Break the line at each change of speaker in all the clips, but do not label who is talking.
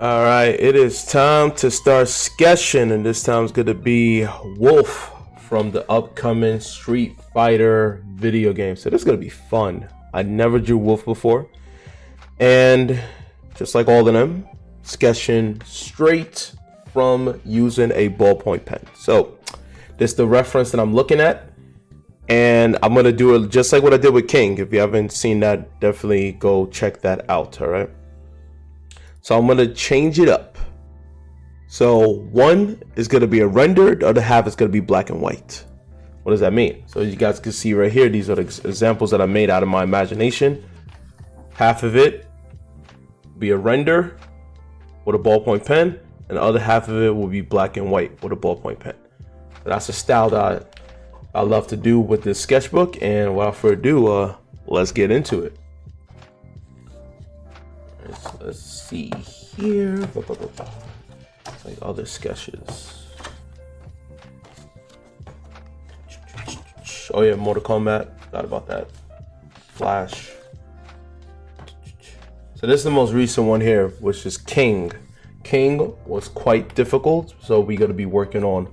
All right, it is time to start sketching, and this time it's going to be Wolf from the upcoming Street Fighter video game. So this is going to be fun. I never drew Wolf before, and just like all of them, sketching straight from using a ballpoint pen. So this is the reference that I'm looking at, and I'm going to do it just like what I did with King. If you haven't seen that, definitely go check that out. All right. So I'm going to change it up. So one is going to be a render, the other half is going to be black and white. What does that mean? So you guys can see right here, these are the examples that I made out of my imagination. Half of it be a render with a ballpoint pen, and the other half of it will be black and white with a ballpoint pen. So that's a style that I love to do with this sketchbook, and without further ado, let's get into it. Let's see here. It's like other sketches. Oh yeah, Mortal Kombat. Forgot about that. Flash. So this is the most recent one here, which is King. King was quite difficult, so we're gonna be working on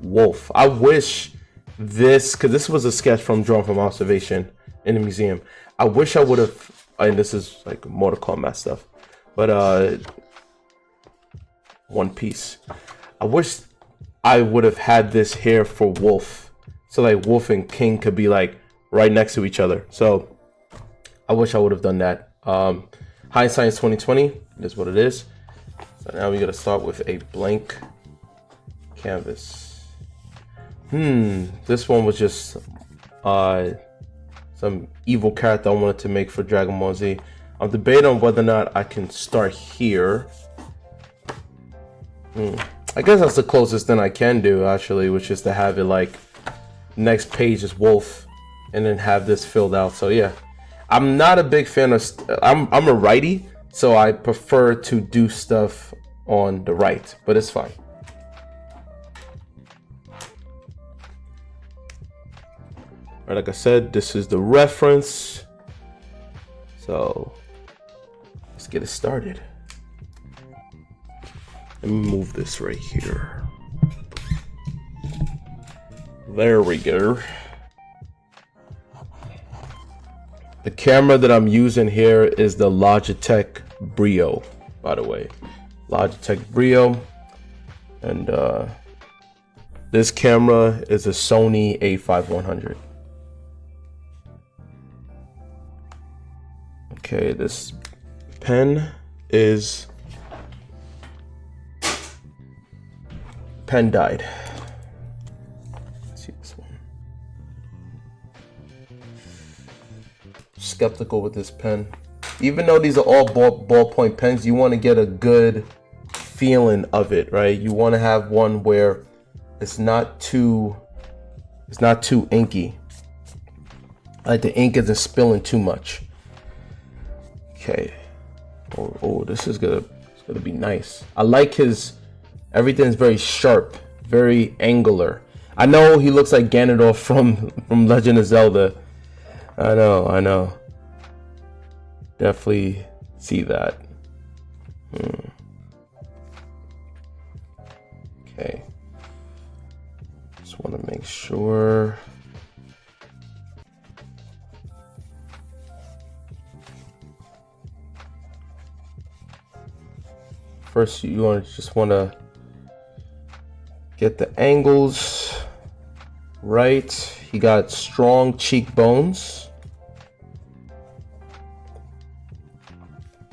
Wolf. I wish this, because this was a sketch drawn from observation in the museum. I wish I would have. And this is like Mortal Kombat stuff, but One Piece. I wish I would have had this here for Wolf, so like Wolf and King could be like right next to each other. So I wish I would have done that. Hindsight is 2020. That's what it is. So now we gotta start with a blank canvas. This one was just some evil character I wanted to make for Dragon Ball Z. I'm debating on whether or not I can start here. I guess that's the closest thing I can do, actually, which is to have it like next page is Wolf, and then have this filled out. So yeah, I'm not a big fan of. I'm a righty, so I prefer to do stuff on the right, but it's fine. Right, like I said, this is the reference. So let's get it started. Let me move this right here. There we go. The camera that I'm using here is the Logitech Brio, by the way. Logitech Brio. And this camera is a Sony A5100. Okay, this pen is died. Let's see this one. Skeptical with this pen. Even though these are all ballpoint pens, you want to get a good feeling of it, right? You want to have one where it's not too inky. Like the ink isn't spilling too much. Okay. Oh, this is gonna be nice. I like everything's very sharp, very angular. I know he looks like Ganondorf from Legend of Zelda. I know. Definitely see that. Okay. Just want to make sure. First, you just want to get the angles right. He got strong cheekbones.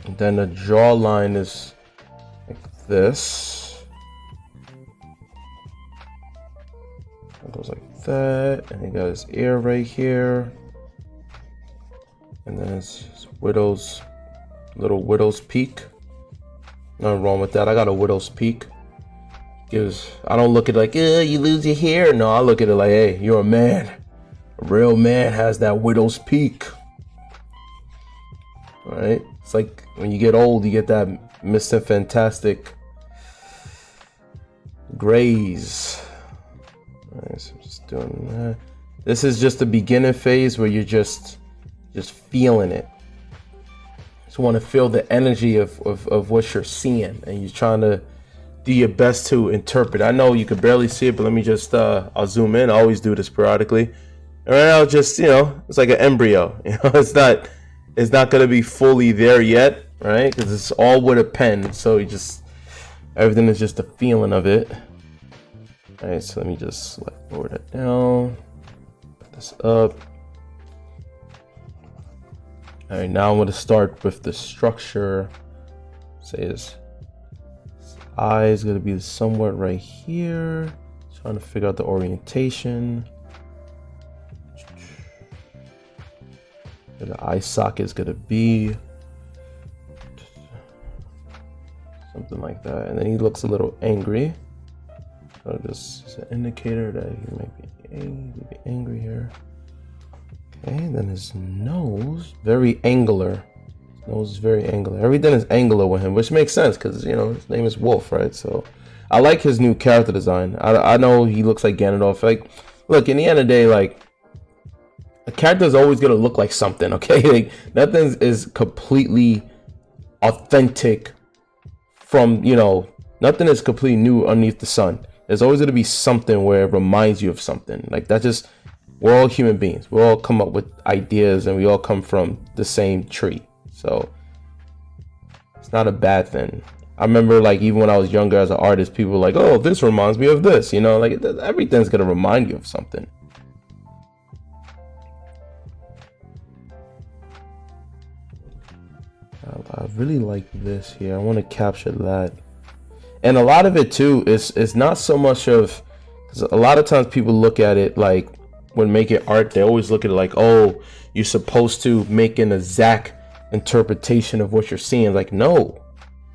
And then the jawline is like this. It goes like that. And he got his ear right here. And then his little widow's peak. Nothing wrong with that. I got a widow's peak. I don't look at it like, you lose your hair. No, I look at it like, hey, you're a man. A real man has that widow's peak. Right? It's like when you get old, you get that Mr. Fantastic grays. Alright, so I'm just doing that. This is just the beginning phase where you're just feeling it. Just want to feel the energy of what you're seeing, and you're trying to do your best to interpret. I know you could barely see it, but let me just I'll zoom in. I always do this periodically. And right now, just, you know, it's like an embryo. You know, it's not gonna be fully there yet, right? Because it's all with a pen, so you just, everything is just a feeling of it. All right, so let me just lower that down, put this up. All right, now I'm going to start with the structure. Say his eye is going to be somewhat right here. Trying to figure out the orientation. Where the eye socket is going to be. Something like that. And then he looks a little angry. So this is an indicator that he might be angry here. Okay, then his nose, very angular. His nose is very angular. Everything is angular with him, which makes sense because, you know, his name is Wolf, right? So I like his new character design. I know he looks like Ganondorf. Like, look, in the end of the day, like, a character is always gonna look like something, okay? Like, nothing is completely authentic from, you know, nothing is completely new underneath the sun. There's always gonna be something where it reminds you of something. Like, that just, we're all human beings. We all come up with ideas and we all come from the same tree. So it's not a bad thing. I remember, like, even when I was younger as an artist, people were like, oh, this reminds me of this, you know, like, everything's gonna remind you of something. I really like this here. I want to capture that. And a lot of it too is not so much of, because a lot of times people look at it like, when making art, they always look at it like, oh, you're supposed to make an exact interpretation of what you're seeing. Like, no,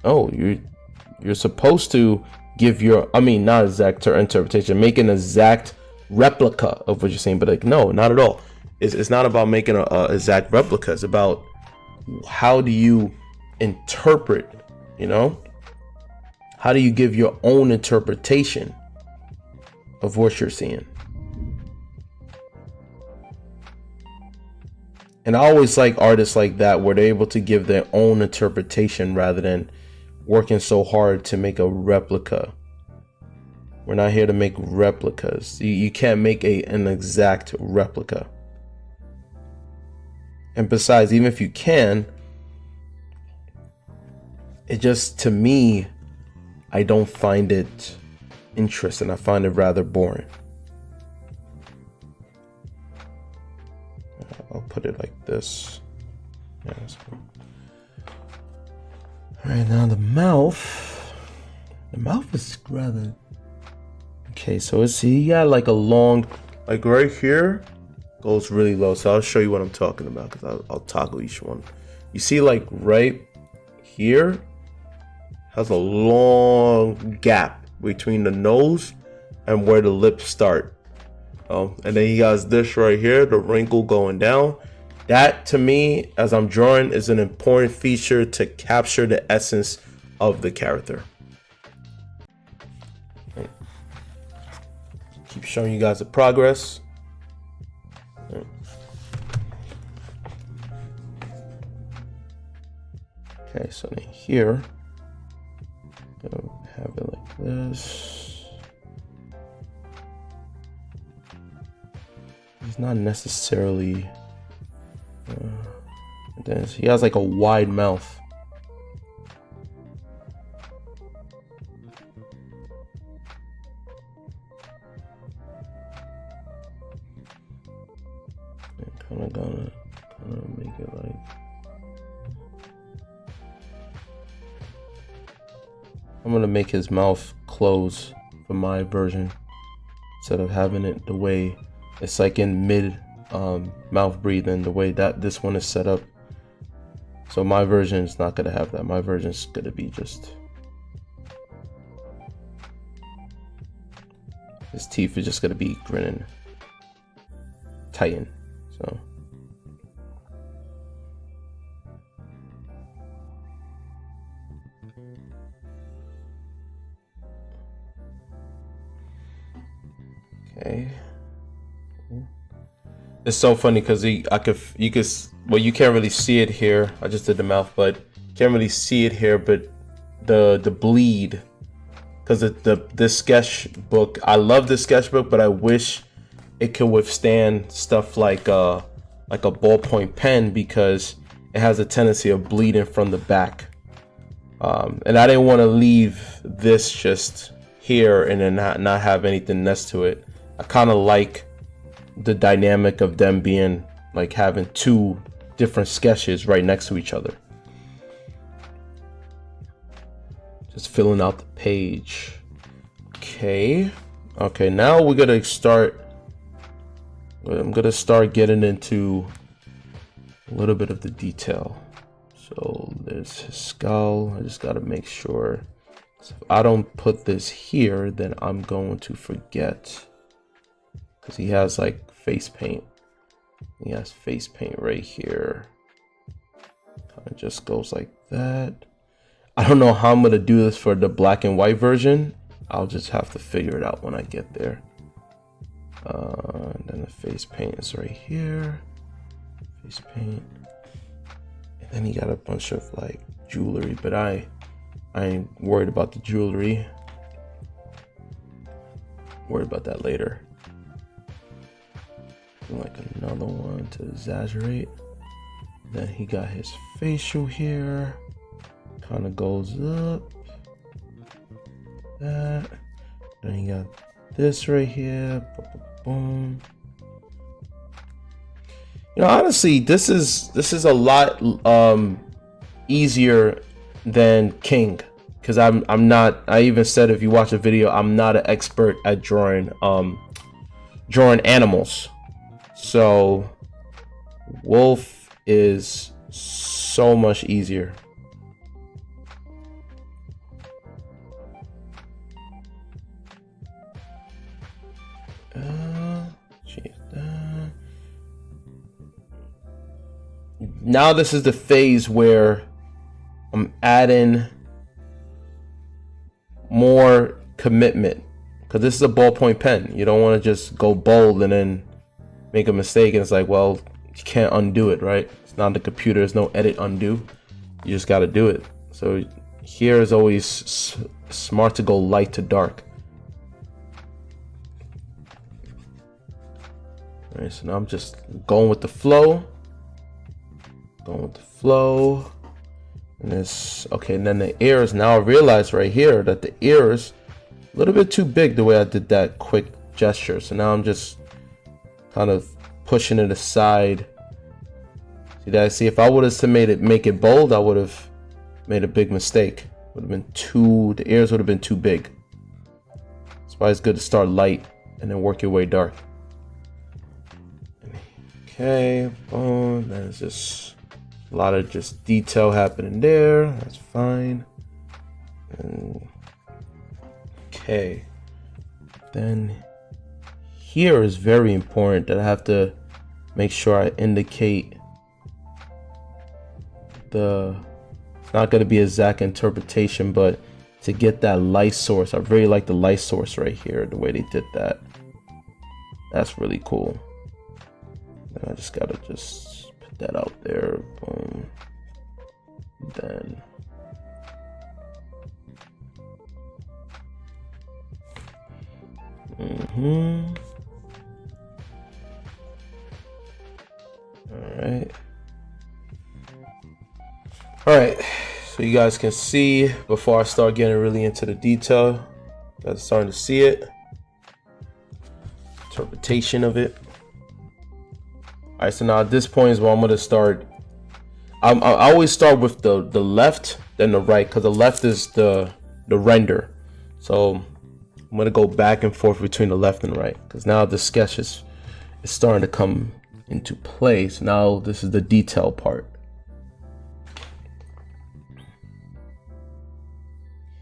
you're supposed to give your, I mean, not exact interpretation, make an exact replica of what you're seeing. But like, no, not at all. It's not about making a exact replica. It's about how do you interpret, you know? How do you give your own interpretation of what you're seeing? And I always like artists like that, where they're able to give their own interpretation rather than working so hard to make a replica. We're not here to make replicas. You can't make an exact replica. And besides, even if you can, it just, to me, I don't find it interesting. I find it rather boring. I'll put it like this. Yeah, that's cool. All right, now the mouth. The mouth is rather, okay, so it's, he got like a long, like right here goes really low. So I'll show you what I'm talking about, because I'll toggle each one. You see, like right here has a long gap between the nose and where the lips start. And then he has this right here, the wrinkle going down. That, to me, as I'm drawing, is an important feature to capture the essence of the character. Okay. Keep showing you guys the progress. Okay. Okay, so then here, have it like this. He's not necessarily, he has like a wide mouth. Kind of gonna make it like, I'm gonna make his mouth close for my version instead of having it the way it's like in mid mouth breathing, the way that this one is set up. So my version is not gonna have that. My version is gonna be just, his teeth are just gonna be grinning, tighten. So okay. It's so funny because well, you can't really see it here. I just did the mouth, but can't really see it here. But the bleed, because this sketchbook, I love this sketchbook, but I wish it could withstand stuff like a ballpoint pen, because it has a tendency of bleeding from the back. And I didn't want to leave this just here and then not have anything next to it. I kind of like the dynamic of them being like having two different sketches right next to each other. Just filling out the page. Okay, now we're gonna start. I'm gonna start getting into a little bit of the detail. So there's his skull. I just gotta make sure. So if I don't put this here, then I'm going to forget. Because he has like face paint. He has face paint right here. Kind of just goes like that. I don't know how I'm gonna do this for the black and white version. I'll just have to figure it out when I get there. And then the face paint is right here. Face paint. And then he got a bunch of like jewelry, but I ain't worried about the jewelry. Worried about that later. Like another one to exaggerate. Then he got his facial here. Kind of goes up. That. Then he got this right here. Boom. You know, honestly, this is a lot easier than King, because I'm not. I even said, if you watch a video, I'm not an expert at drawing animals. So Wolf is so much easier. Now this is the phase where I'm adding more commitment, because this is a ballpoint pen. You don't want to just go bold and then make a mistake and it's like, well, you can't undo it, right? It's not the computer. There's no edit undo. You just got to do it. So here is always smart to go light to dark. All right, so now I'm just going with the flow. And this, okay, and then the ears. Now I realize right here that the ears a little bit too big the way I did that quick gesture. So now I'm just kind of pushing it aside. See that? See, if I would have make it bold, I would have made a big mistake. Would have been the ears would have been too big. That's why it's good to start light and then work your way dark. Okay, boom. There's just a lot of just detail happening there. That's fine. And okay. Then here is very important that I have to make sure I indicate it's not going to be exact interpretation, but to get that light source. I really like the light source right here, the way they did that. That's really cool. And I just gotta just put that out there. Boom. Then all right, so you guys can see, before I start getting really into the detail, you guys are starting to see it, interpretation of it. All right, so now at this point is where I'm gonna start. I always start with the left, then the right, because the left is the render. So I'm gonna go back and forth between the left and right, because now the sketch is starting to come into place. Now this is the detail part.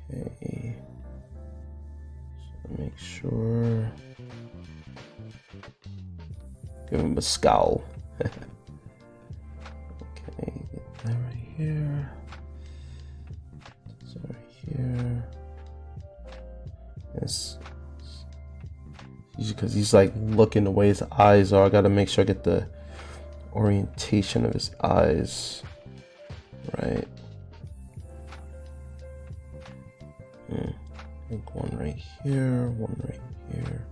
Okay. So make sure. Give him a scowl. Okay, get that right here. That's right here. Yes. because he's like looking the way his eyes are. I gotta make sure I get the orientation of his eyes right. I think one right here, one right here.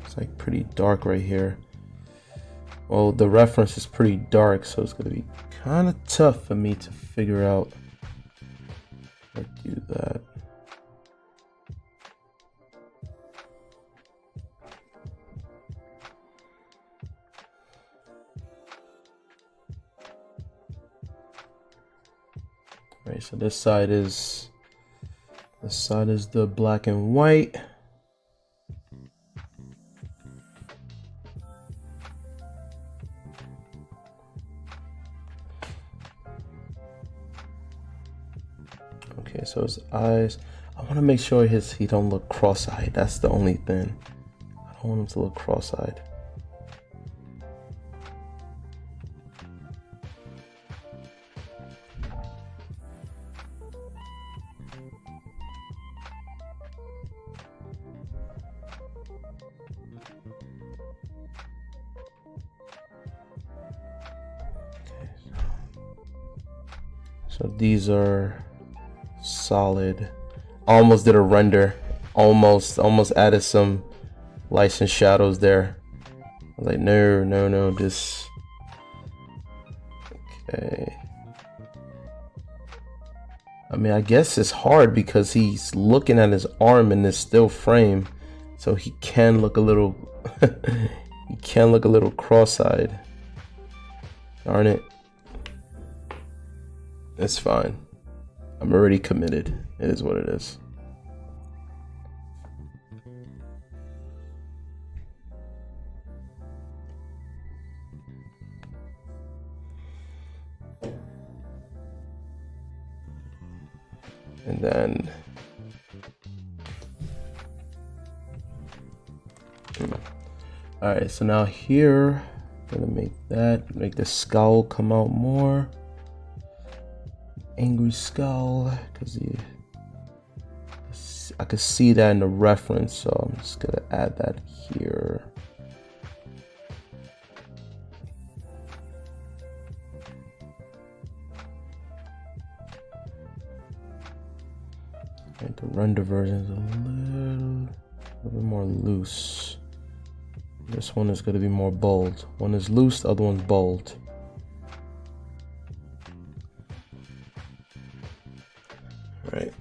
It's like pretty dark right here. Well, the reference is pretty dark, so it's gonna be kind of tough for me to figure out how to do that. Right, so this side is the black and white. Okay, so his eyes. I want to make sure he don't look cross-eyed. That's the only thing. I don't want him to look cross-eyed. So these are solid. Almost did a render. Almost added some lights and shadows there. I was like, no, this. Okay. I mean, I guess it's hard because he's looking at his arm in this still frame, so he can look a little. He can look a little cross-eyed. Darn it. It's fine. I'm already committed. It is what it is. And then all right, so now here I'm gonna make the scowl come out more. Angry skull, because I could see that in the reference, so I'm just gonna add that here. And the render version is a little bit more loose. This one is gonna be more bold. One is loose, the other one's bold. Right.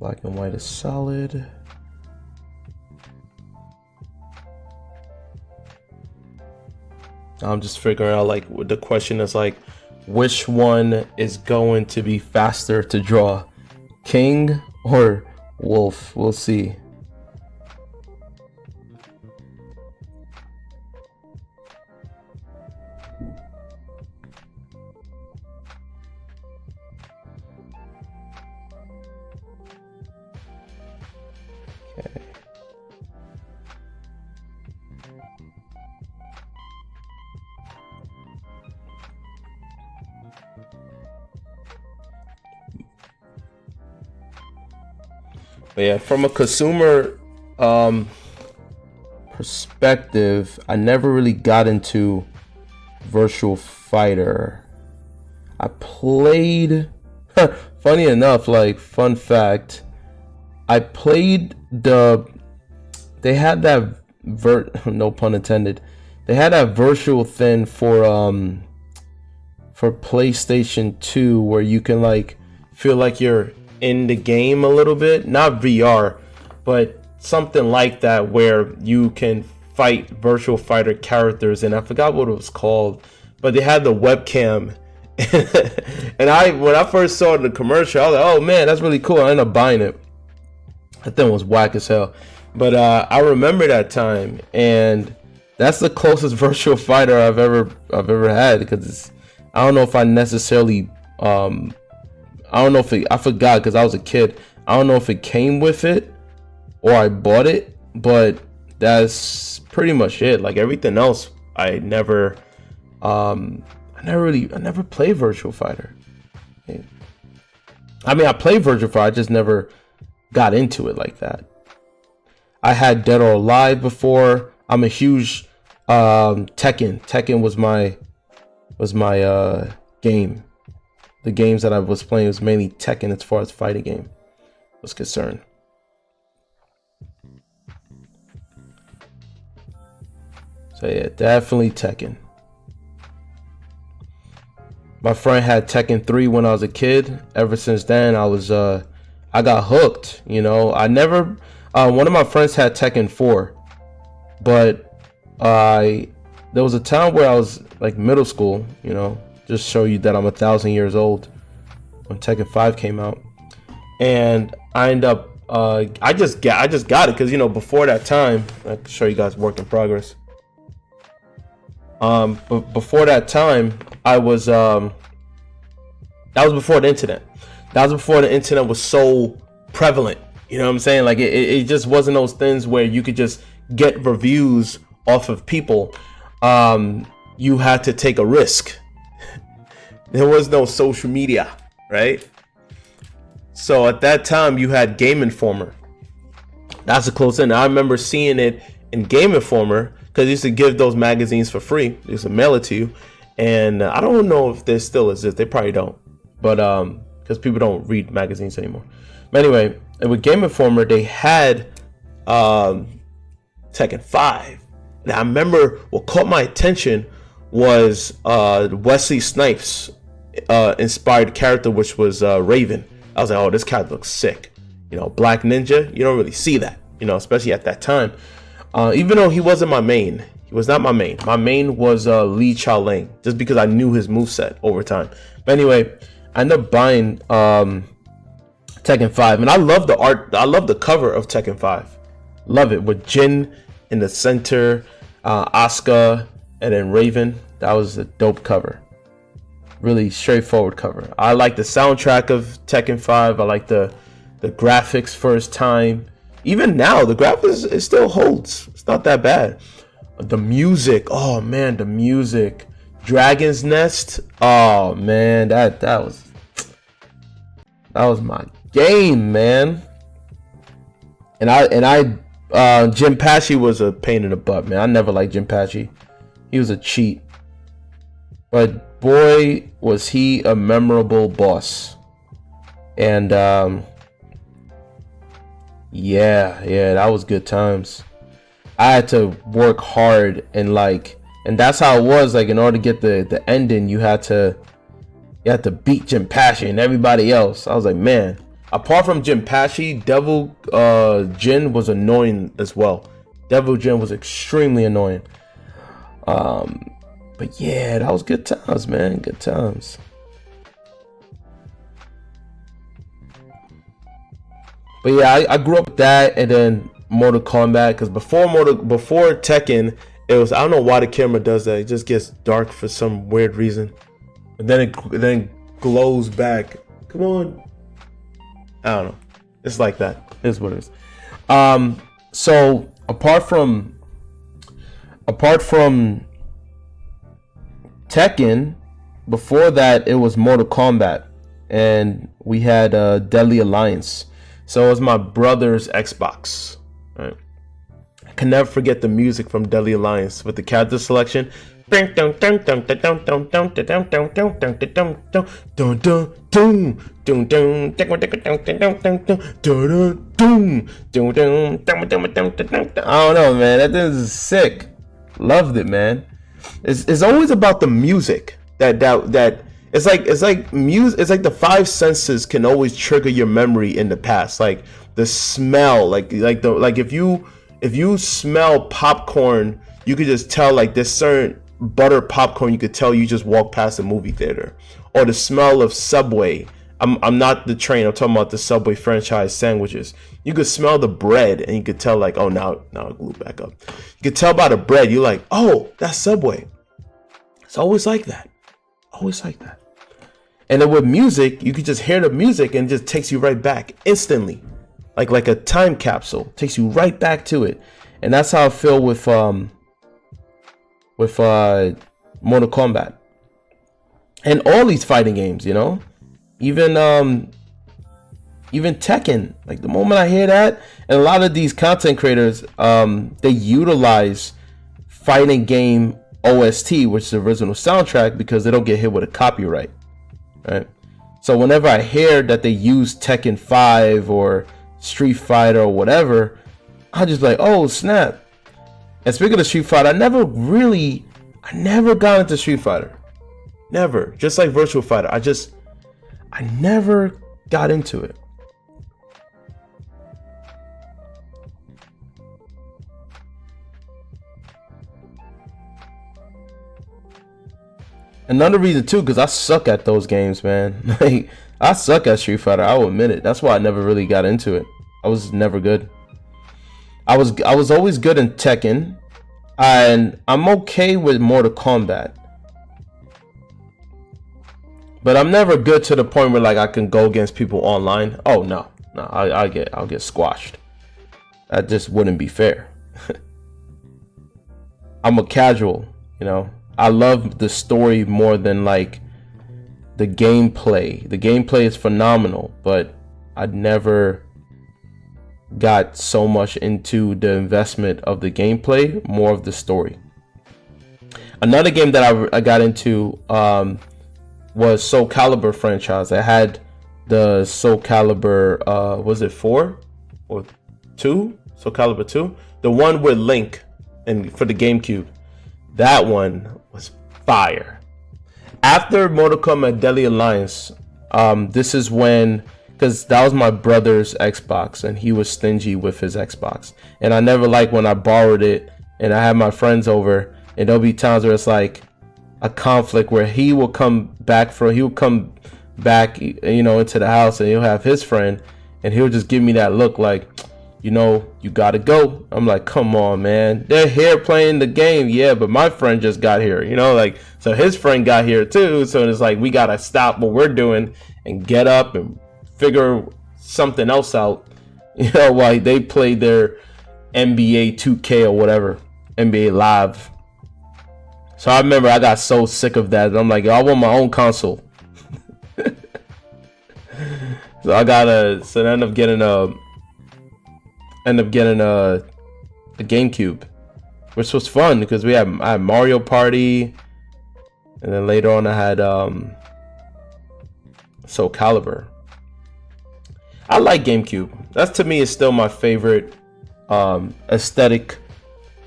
Black and white is solid. I'm just figuring out, like, the question is like, which one is going to be faster to draw, King or Wolf? We'll see. Okay. But yeah, from a consumer perspective, I never really got into Virtua Fighter. I played, funny enough, like, fun fact, I played they had that no pun intended, they had that virtual thing for PlayStation 2 where you can, like, feel like you're in the game a little bit, not VR, but something like that, where you can fight Virtua Fighter characters, and I forgot what it was called, but they had the webcam. And when I first saw the commercial, I was like, oh man, that's really cool. I ended up buying it. That thing was whack as hell, but I remember that time, and that's the closest Virtua Fighter I've ever had, because I don't know if I necessarily I don't know if I forgot, because I was a kid. I don't know if it came with it or I bought it, but that's pretty much it. Like everything else, I never played Virtua Fighter. I mean, I played Virtua Fighter, I just never got into it like that. I had Dead or Alive before. I'm a huge Tekken. Tekken was my game. The games that I was playing was mainly Tekken as far as fighting game was concerned. So yeah, definitely Tekken. My friend had Tekken 3 when I was a kid. Ever since then, I got hooked. You know, I never. One of my friends had Tekken 4, but there was a time where I was like middle school. You know, just show you that I'm 1,000 years old when Tekken 5 came out, and I end up. I just got it because, you know, before that time, I can show you guys work in progress. But before that time, that was before the internet. That was before the internet was so prevalent. You know what I'm saying? Like it just wasn't those things where you could just get reviews off of people. You had to take a risk. There was no social media, right? So at that time you had Game Informer. That's a close end. I remember seeing it in Game Informer, because they used to give those magazines for free. They used to mail it to you, and I don't know if they still exist. They probably don't, but because people don't read magazines anymore. But anyway, and with Game Informer, they had Tekken 5. And I remember what caught my attention was Wesley Snipes inspired character, which was Raven. I was like, oh, this character looks sick. You know, Black Ninja. You don't really see that, you know, especially at that time. Even though he wasn't my main, he was not my main. My main was Lee Chao Lang, just because I knew his moveset over time. But anyway, I ended up buying Tekken 5, and I love the art. I love the cover of Tekken 5. Love it, with Jin in the center, Asuka, and then Raven. That was a dope cover. Really straightforward cover. I like the soundtrack of Tekken 5. I like the graphics for its time. Even now, the graphics, it still holds. It's not that bad. The music, oh man, the music. Dragon's Nest, oh man, that was my game, man. And Jinpachi was a pain in the butt, man. I never liked Jinpachi. He was a cheat. But boy, was he a memorable boss. And yeah, that was good times. I had to work hard and that's how it was. Like, in order to get the ending, you had to beat Jinpachi and everybody else. I was like, man. Apart from Jinpachi, Devil Jin was annoying as well. Devil Jin was extremely annoying. But yeah, that was good times, man. Good times. But yeah, I grew up with that, and then Mortal Kombat. Because before Tekken, it was, I don't know why the camera does that. It just gets dark for some weird reason, and then it glows back. Come on. I don't know. It's like that. It's what it is. So apart from Tekken, before that it was Mortal Kombat, and we had Deadly Alliance. So it was my brother's Xbox. Right? I can never forget the music from Deadly Alliance with the character selection. I don't know, man. That thing is sick. Loved it, man. It's always about the music that it's like music. It's like the five senses can always trigger your memory in the past. Like the smell, like if you smell popcorn, you could just tell, like, this certain butter popcorn, you could tell you just walked past a movie theater. Or the smell of Subway. I'm not the train, I'm talking about the Subway franchise sandwiches. You could smell the bread and you could tell, like, oh, now I glue back up. You could tell by the bread, you're like, oh, that's Subway. It's always like that. Always like that. And then with music, you could just hear the music and it just takes you right back instantly. Like a time capsule. Takes you right back to it. And that's how I feel with Mortal Kombat and all these fighting games, you know, even Tekken. Like the moment I hear that, and a lot of these content creators, they utilize fighting game OST, which is the original soundtrack, because they don't get hit with a copyright, right? So whenever I hear that they use Tekken 5 or Street Fighter or whatever, I just be like, oh snap. And speaking of Street Fighter, I never got into Street Fighter. Never. Just like Virtua Fighter. I never got into it. Another reason too, because I suck at those games, man. Like, I suck at Street Fighter, I will admit it. That's why I never really got into it. I was never good. I was always good in Tekken, and I'm okay with Mortal Kombat. But I'm never good to the point where like I can go against people online. Oh no, I'll get squashed. That just wouldn't be fair. I'm a casual, you know. I love the story more than like the gameplay. The gameplay is phenomenal, but I never got so much into the investment of the gameplay, more of the story. Another game that I got into was Soul Calibur franchise. I had the Soul Calibur, was it 4 or 2? Soul Calibur 2? The one with Link and for the GameCube. That one was fire. After Mortal Kombat Deadly Alliance, this is when, because that was my brother's Xbox and he was stingy with his Xbox, and I never liked when I borrowed it and I had my friends over, and there'll be times where it's like a conflict where he will come back, you know, into the house, and he'll have his friend and he'll just give me that look like, you know, you gotta go. I'm like, come on, man. They're here playing the game. Yeah, but my friend just got here, you know, like, so his friend got here too. So it's like, we gotta stop what we're doing and get up and figure something else out, you know, while they play their NBA 2K or whatever, NBA Live. So I remember I got so sick of that. I'm like, I want my own console. So I end up getting a GameCube, which was fun because I had Mario Party, and then later on I had Soul Calibur. I like GameCube. That's, to me, is still my favorite aesthetic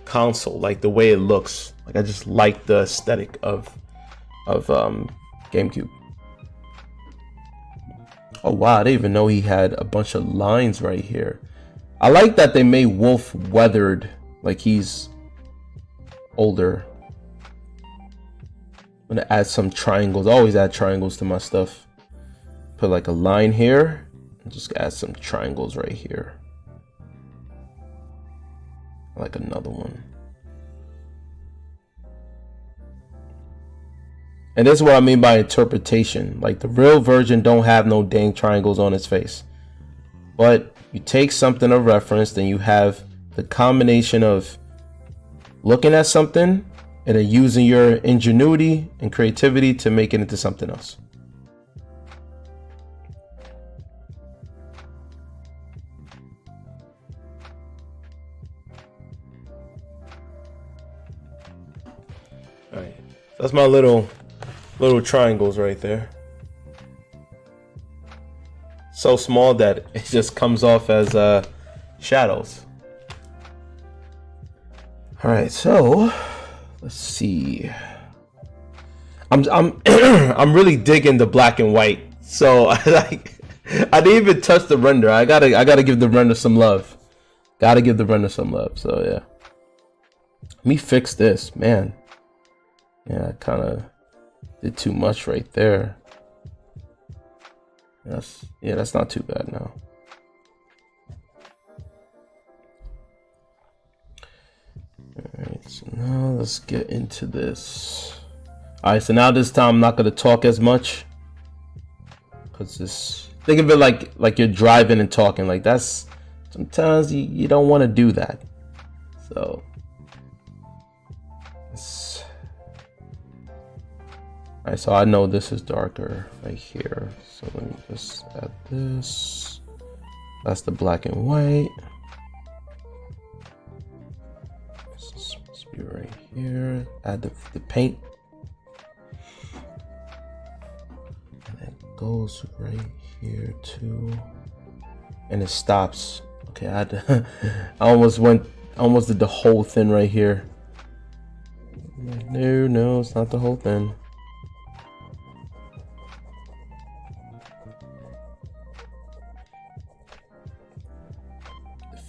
console. Like the way it looks. Like I just like the aesthetic of GameCube. Oh wow, I didn't even know he had a bunch of lines right here. I like that they made Wolf weathered, like he's older. I'm gonna add some triangles. I always add triangles to my stuff. Put like a line here, and just add some triangles right here. Like another one. And this is what I mean by interpretation. Like the real version don't have no dang triangles on its face. But you take something of reference, then you have the combination of looking at something and then using your ingenuity and creativity to make it into something else. All right, that's my little triangles right there. So small that it just comes off as shadows. All right, so let's see. I'm I'm really digging the black and white. So I didn't even touch the render. I gotta give the render some love. So yeah. Let me fix this, man. Yeah, I kind of did too much right there. That's not too bad now. Alright, so now let's get into this. Alright, so now this time I'm not gonna talk as much. Cause this, think of it like you're driving and talking. Like that's, sometimes you don't want to do that. So alright, so I know this is darker right here. So let me just add this. That's the black and white. This is supposed to be right here. Add the paint. And it goes right here too. And it stops. Okay, I almost did the whole thing right here. No, it's not the whole thing.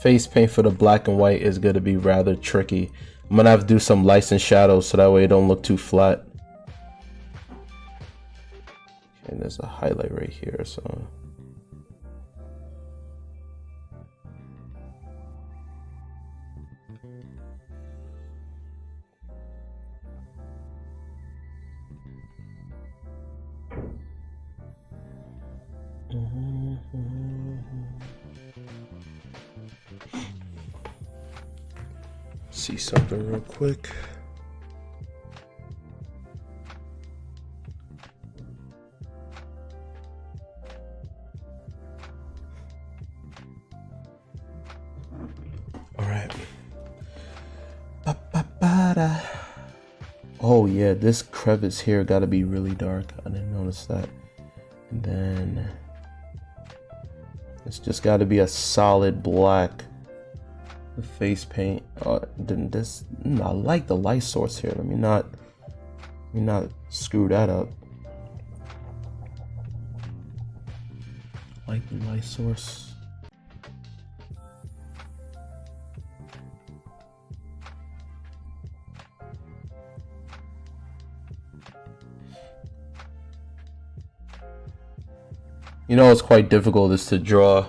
Face paint for the black and white is going to be rather tricky. I'm going to have to do some lights and shadows so that way it don't look too flat. And there's a highlight right here, so see something real quick. All right. Oh yeah, this crevice here got to be really dark. I didn't notice that. And then it's just got to be a solid black. The face paint. Didn't this? I like the light source here. Let me not screw that up. Like the light source. You know, it's quite difficult is to draw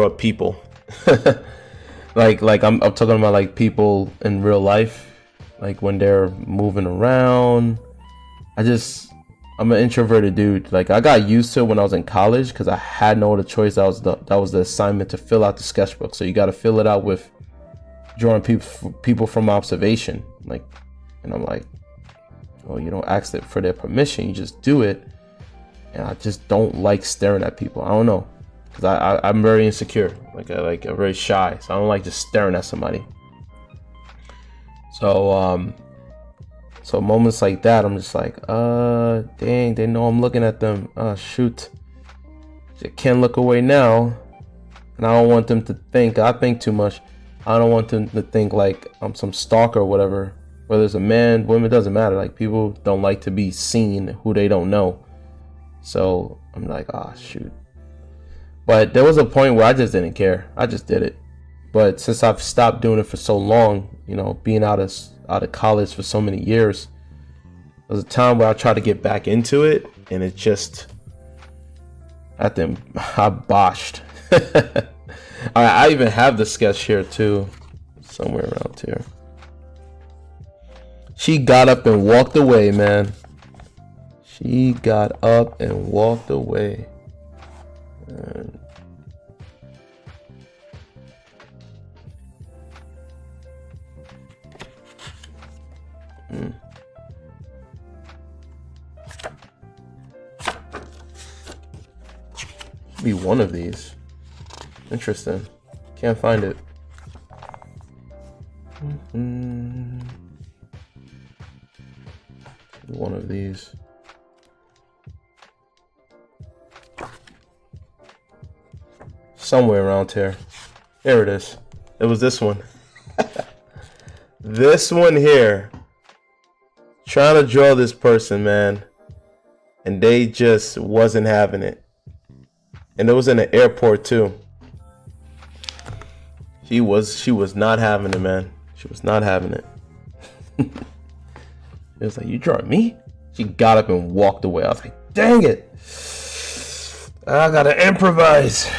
people. like I'm talking about like people in real life, like when they're moving around. I'm an introverted dude. Like I got used to it when I was in college because I had no other choice. That was the assignment to fill out the sketchbook. So you got to fill it out with drawing people from observation. Like, and I'm like, well, you don't ask it for their permission. You just do it. And I just don't like staring at people. I don't know, because I'm very insecure. I'm very shy, so I don't like just staring at somebody. So so moments like that, I'm just like, dang, they know I'm looking at them. Oh shoot, I can't look away now, and I don't want them to think I think too much. I don't want them to think like I'm some stalker or whatever. Whether it's a man, woman, it doesn't matter. Like people don't like to be seen who they don't know. So I'm like, oh shoot. But there was a point where I just didn't care. I just did it. But since I've stopped doing it for so long, you know, being out of college for so many years, there was a time where I tried to get back into it, and it just, I botched. I even have the sketch here too, somewhere around here. She got up and walked away, man. She got up and walked away. And be one of these. Interesting. Can't find it. One of these. Somewhere around here. There it is. It was this one. This one here. Trying to draw this person, man. And they just wasn't having it. And it was in the airport too. She was not having it, man. She was not having it. It was like, you drawing me? She got up and walked away. I was like, dang it. I gotta improvise.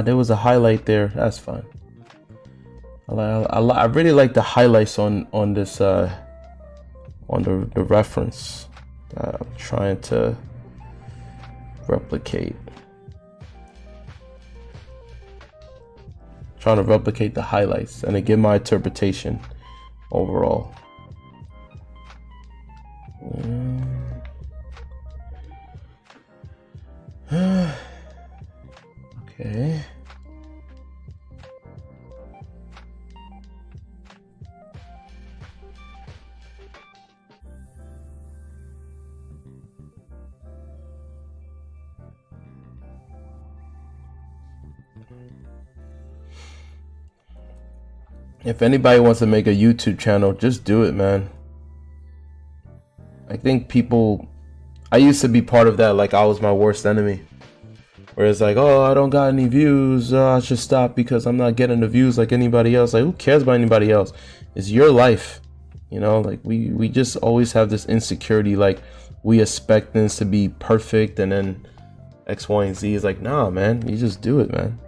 There was a highlight there. That's fine. I really like the highlights on this on the reference that I'm trying to replicate. Trying to replicate the highlights and to give my interpretation overall. Okay. If anybody wants to make a YouTube channel, just do it, man. I think people, I used to be part of that, like I was my worst enemy. Where it's like, oh, I don't got any views, I should stop because I'm not getting the views like anybody else. Like, who cares about anybody else? It's your life, you know. Like we just always have this insecurity, like we expect things to be perfect, and then X, Y, and Z is like, nah, man, you just do it, man.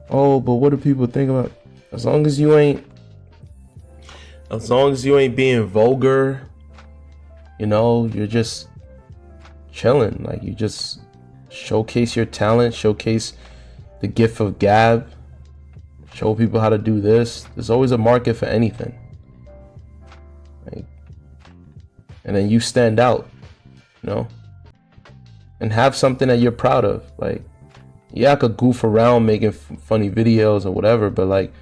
Oh, but what do people think about? As long as you ain't being vulgar, you know, you're just chilling. Like, you just showcase your talent, showcase the gift of gab, show people how to do this. There's always a market for anything. Like, and then you stand out, you know, and have something that you're proud of. Like, yeah, I could goof around making funny videos or whatever, but like,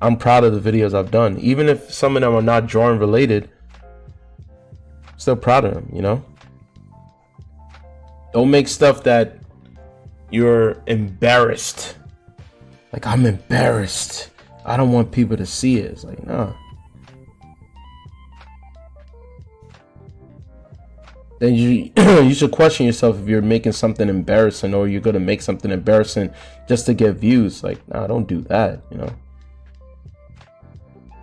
I'm proud of the videos I've done. Even if some of them are not drawing related, I'm still proud of them, you know? Don't make stuff that you're embarrassed. Like, I'm embarrassed, I don't want people to see it. It's like, nah. Then you should question yourself if you're making something embarrassing, or you're gonna make something embarrassing just to get views. Like, nah, don't do that, you know?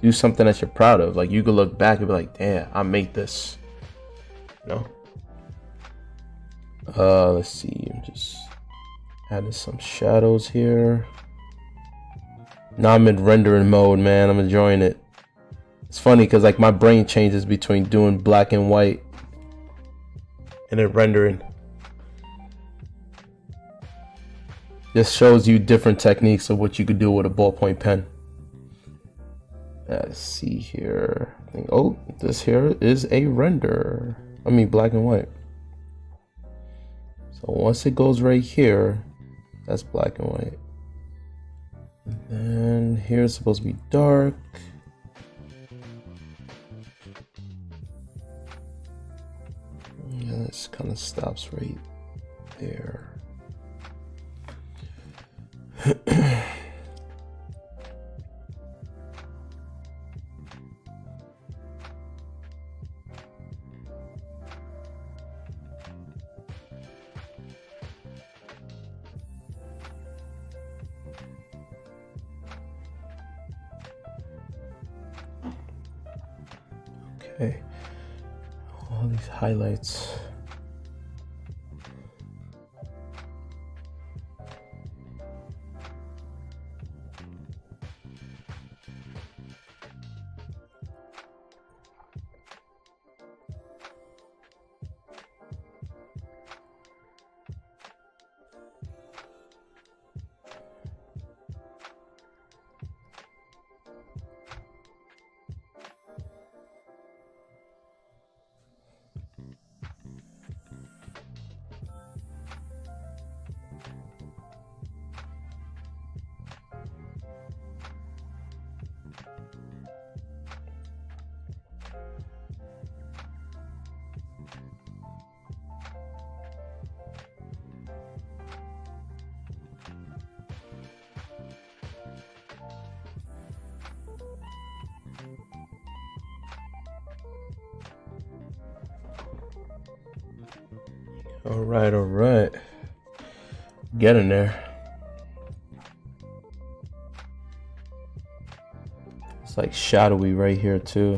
Do something that you're proud of. Like, you could look back and be like, damn, I made this, you know? Let's see, I'm just adding some shadows here. Now I'm in rendering mode, man. I'm enjoying it. It's funny because like my brain changes between doing black and white and then rendering. This shows you different techniques of what you could do with a ballpoint pen. Let's see here. Oh, this here is a render. I mean, black and white. So once it goes right here, that's black and white. And then here's supposed to be dark. Yeah, this kind of stops right there. Okay, all these highlights. All right. Get in there. It's like shadowy right here too.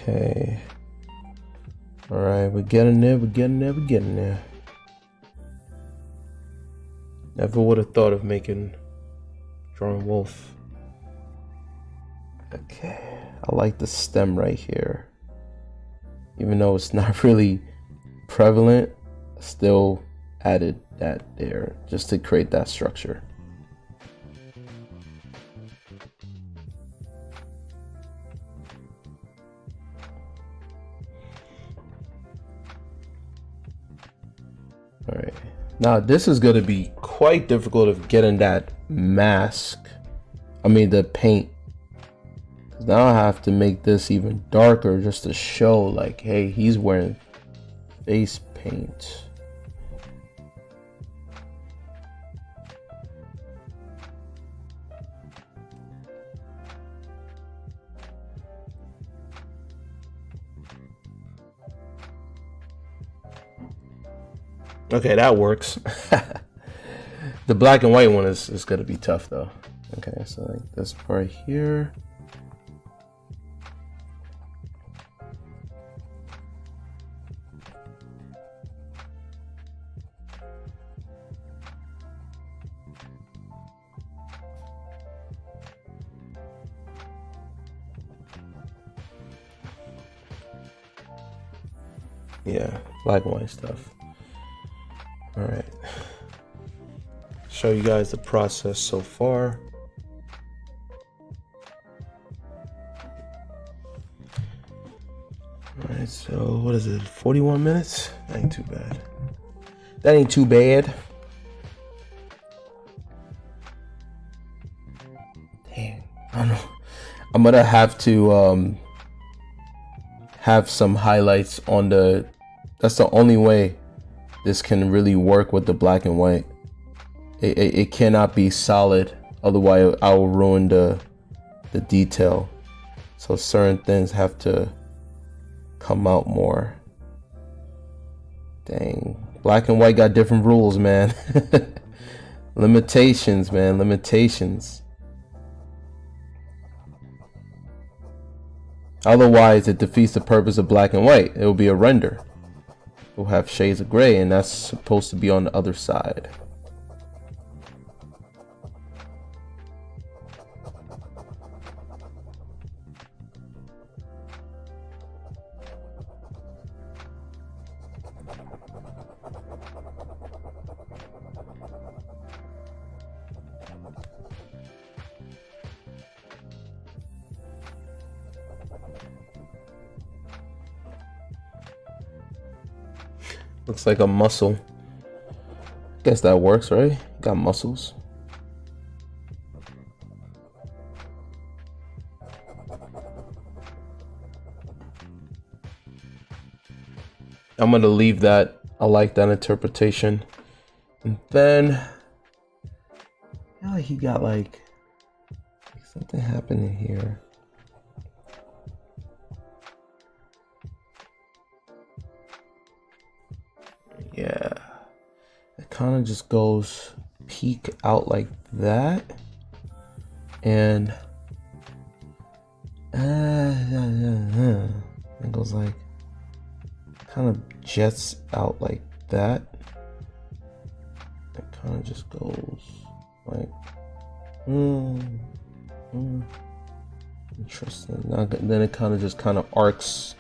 Okay. All right, we're getting there. We're getting there. We're getting there. Never would have thought of drawing wolf. Okay, I like the stem right here. Even though it's not really prevalent, still added that there just to create that structure. All right, now this is going to be quite difficult of getting that mask. I mean the paint. Now I have to make this even darker just to show like, hey, he's wearing face paint. Okay, that works. The black and white one is gonna be tough though. Okay, so like this part here. Yeah, black and white stuff. All right, show you guys the process so far. All right, so what is it, 41 minutes? That ain't too bad. That ain't too bad. Dang, I don't know. I'm gonna have to have some highlights on the, that's the only way this can really work with the black and white. It cannot be solid, otherwise I will ruin the detail. So certain things have to come out more. Dang, black and white got different rules, man. Limitations, man, limitations. Otherwise it defeats the purpose of black and white. It will be a render. We'll have shades of gray, and that's supposed to be on the other side. Looks like a muscle. Guess that works, right? Got muscles. I'm gonna leave that. I like that interpretation. And then, I feel like he got like something happening here. Yeah, it kind of just goes peek out like that, and it goes like kind of jets out like that. It kind of just goes like interesting. Now, then it kind of just arcs.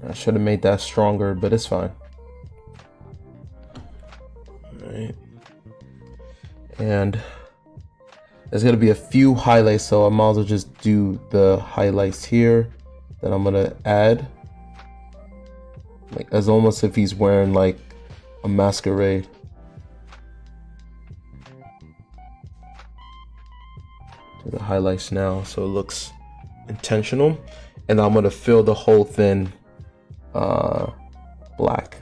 I should have made that stronger, but it's fine. All right. And there's going to be a few highlights, so I might as well just do the highlights here that I'm going to add. Like, as almost if he's wearing like a masquerade. Do the highlights now so it looks intentional. And I'm going to fill the whole thing black.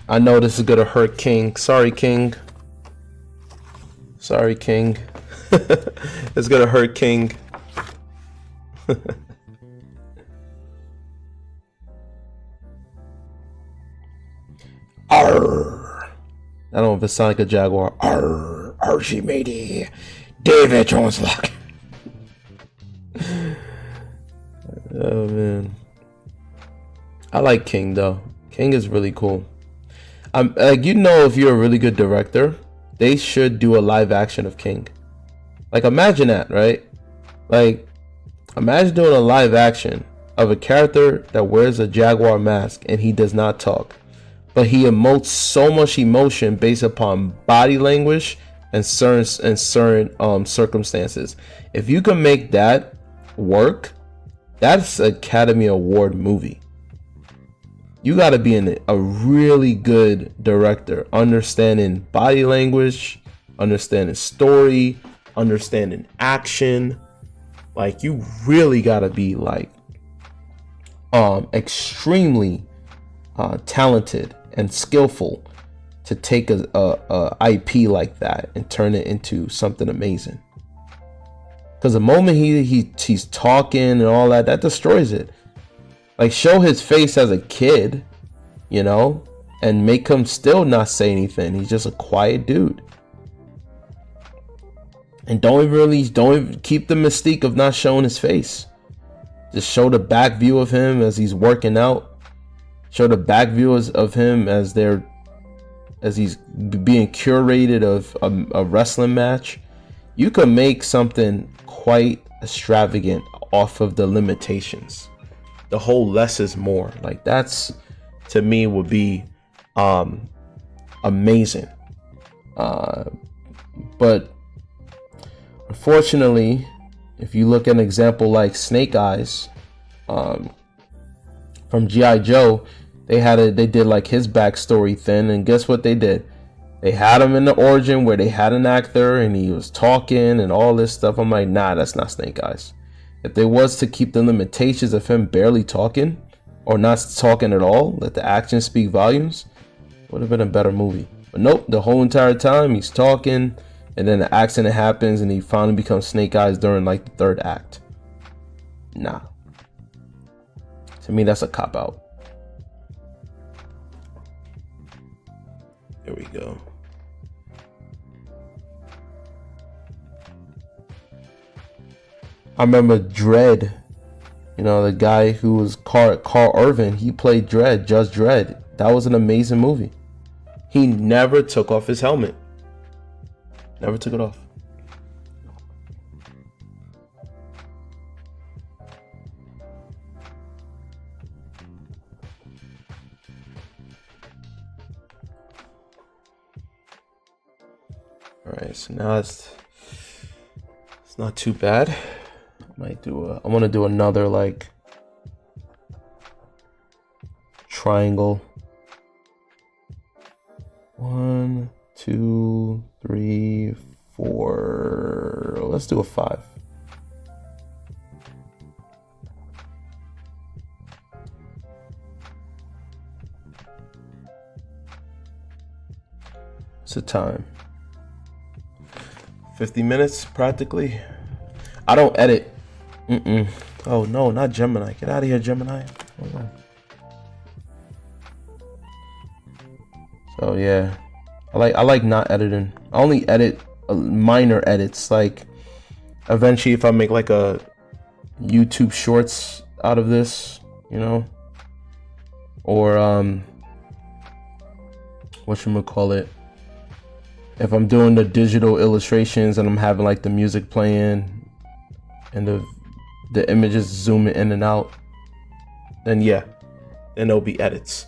I know this is gonna hurt King. Sorry, King. Sorry, King. It's gonna hurt King. Arr. I don't know if it sounds like a jaguar. Archie matey, David Jones Lock. Oh man, I like King though. King is really cool. Like, you know, if you're a really good director, they should do a live action of King. Like, imagine that, right? Like, imagine doing a live action of a character that wears a jaguar mask and he does not talk, but he emotes so much emotion based upon body language and certain circumstances. If you can make that work, that's an Academy Award movie. You got to be a really good director, understanding body language, understanding story, understanding action. Like, you really got to be like extremely talented and skillful to take a IP like that and turn it into something amazing. Because the moment he's talking and all that destroys it. Like, show his face as a kid, you know, and make him still not say anything. He's just a quiet dude. And don't even keep the mystique of not showing his face. Just show the back view of him as he's working out. Show the back view of him as he's being curated of a wrestling match. You can make something quite extravagant off of the limitations. The whole less is more. Like, that's, to me, would be amazing. But unfortunately, if you look at an example like Snake Eyes from G.I. Joe, they did like his backstory thing, and guess what they did? They had him in the origin where they had an actor and he was talking and all this stuff. I'm like, nah, that's not Snake Eyes. If they was to keep the limitations of him barely talking or not talking at all, let the action speak volumes, would have been a better movie. But nope, the whole entire time he's talking, and then the accident happens and he finally becomes Snake Eyes during like the third act. Nah. To me, that's a cop-out. There we go. I remember Dredd, you know, the guy who was Carl Irvin, he played Dredd, Judge Dredd. That was an amazing movie. He never took off his helmet. Never took it off. All right, so now it's not too bad. I want to do another like triangle. 1, 2, 3, 4. Let's do a 5. What's the time? 50 minutes practically. I don't edit. Oh no, not Gemini. Get out of here, Gemini. Hold on. So yeah, I like not editing. I only edit minor edits. Like, eventually, if I make like a YouTube Shorts out of this, you know, or whatchamacallit, if I'm doing the digital illustrations and I'm having like the music playing and the images zooming in and out, then yeah, then there'll be edits.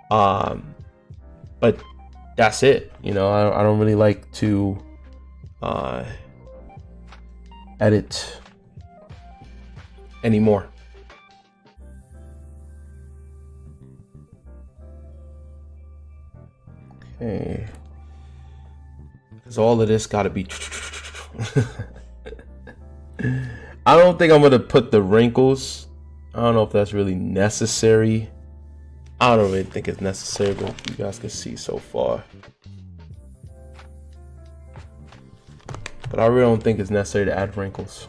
But that's it. You know, I don't really like to edit anymore. Okay. Because all of this got to be... I don't think I'm going to put the wrinkles. I don't know if that's really necessary. I don't really think it's necessary, but you guys can see so far. But I really don't think it's necessary to add wrinkles.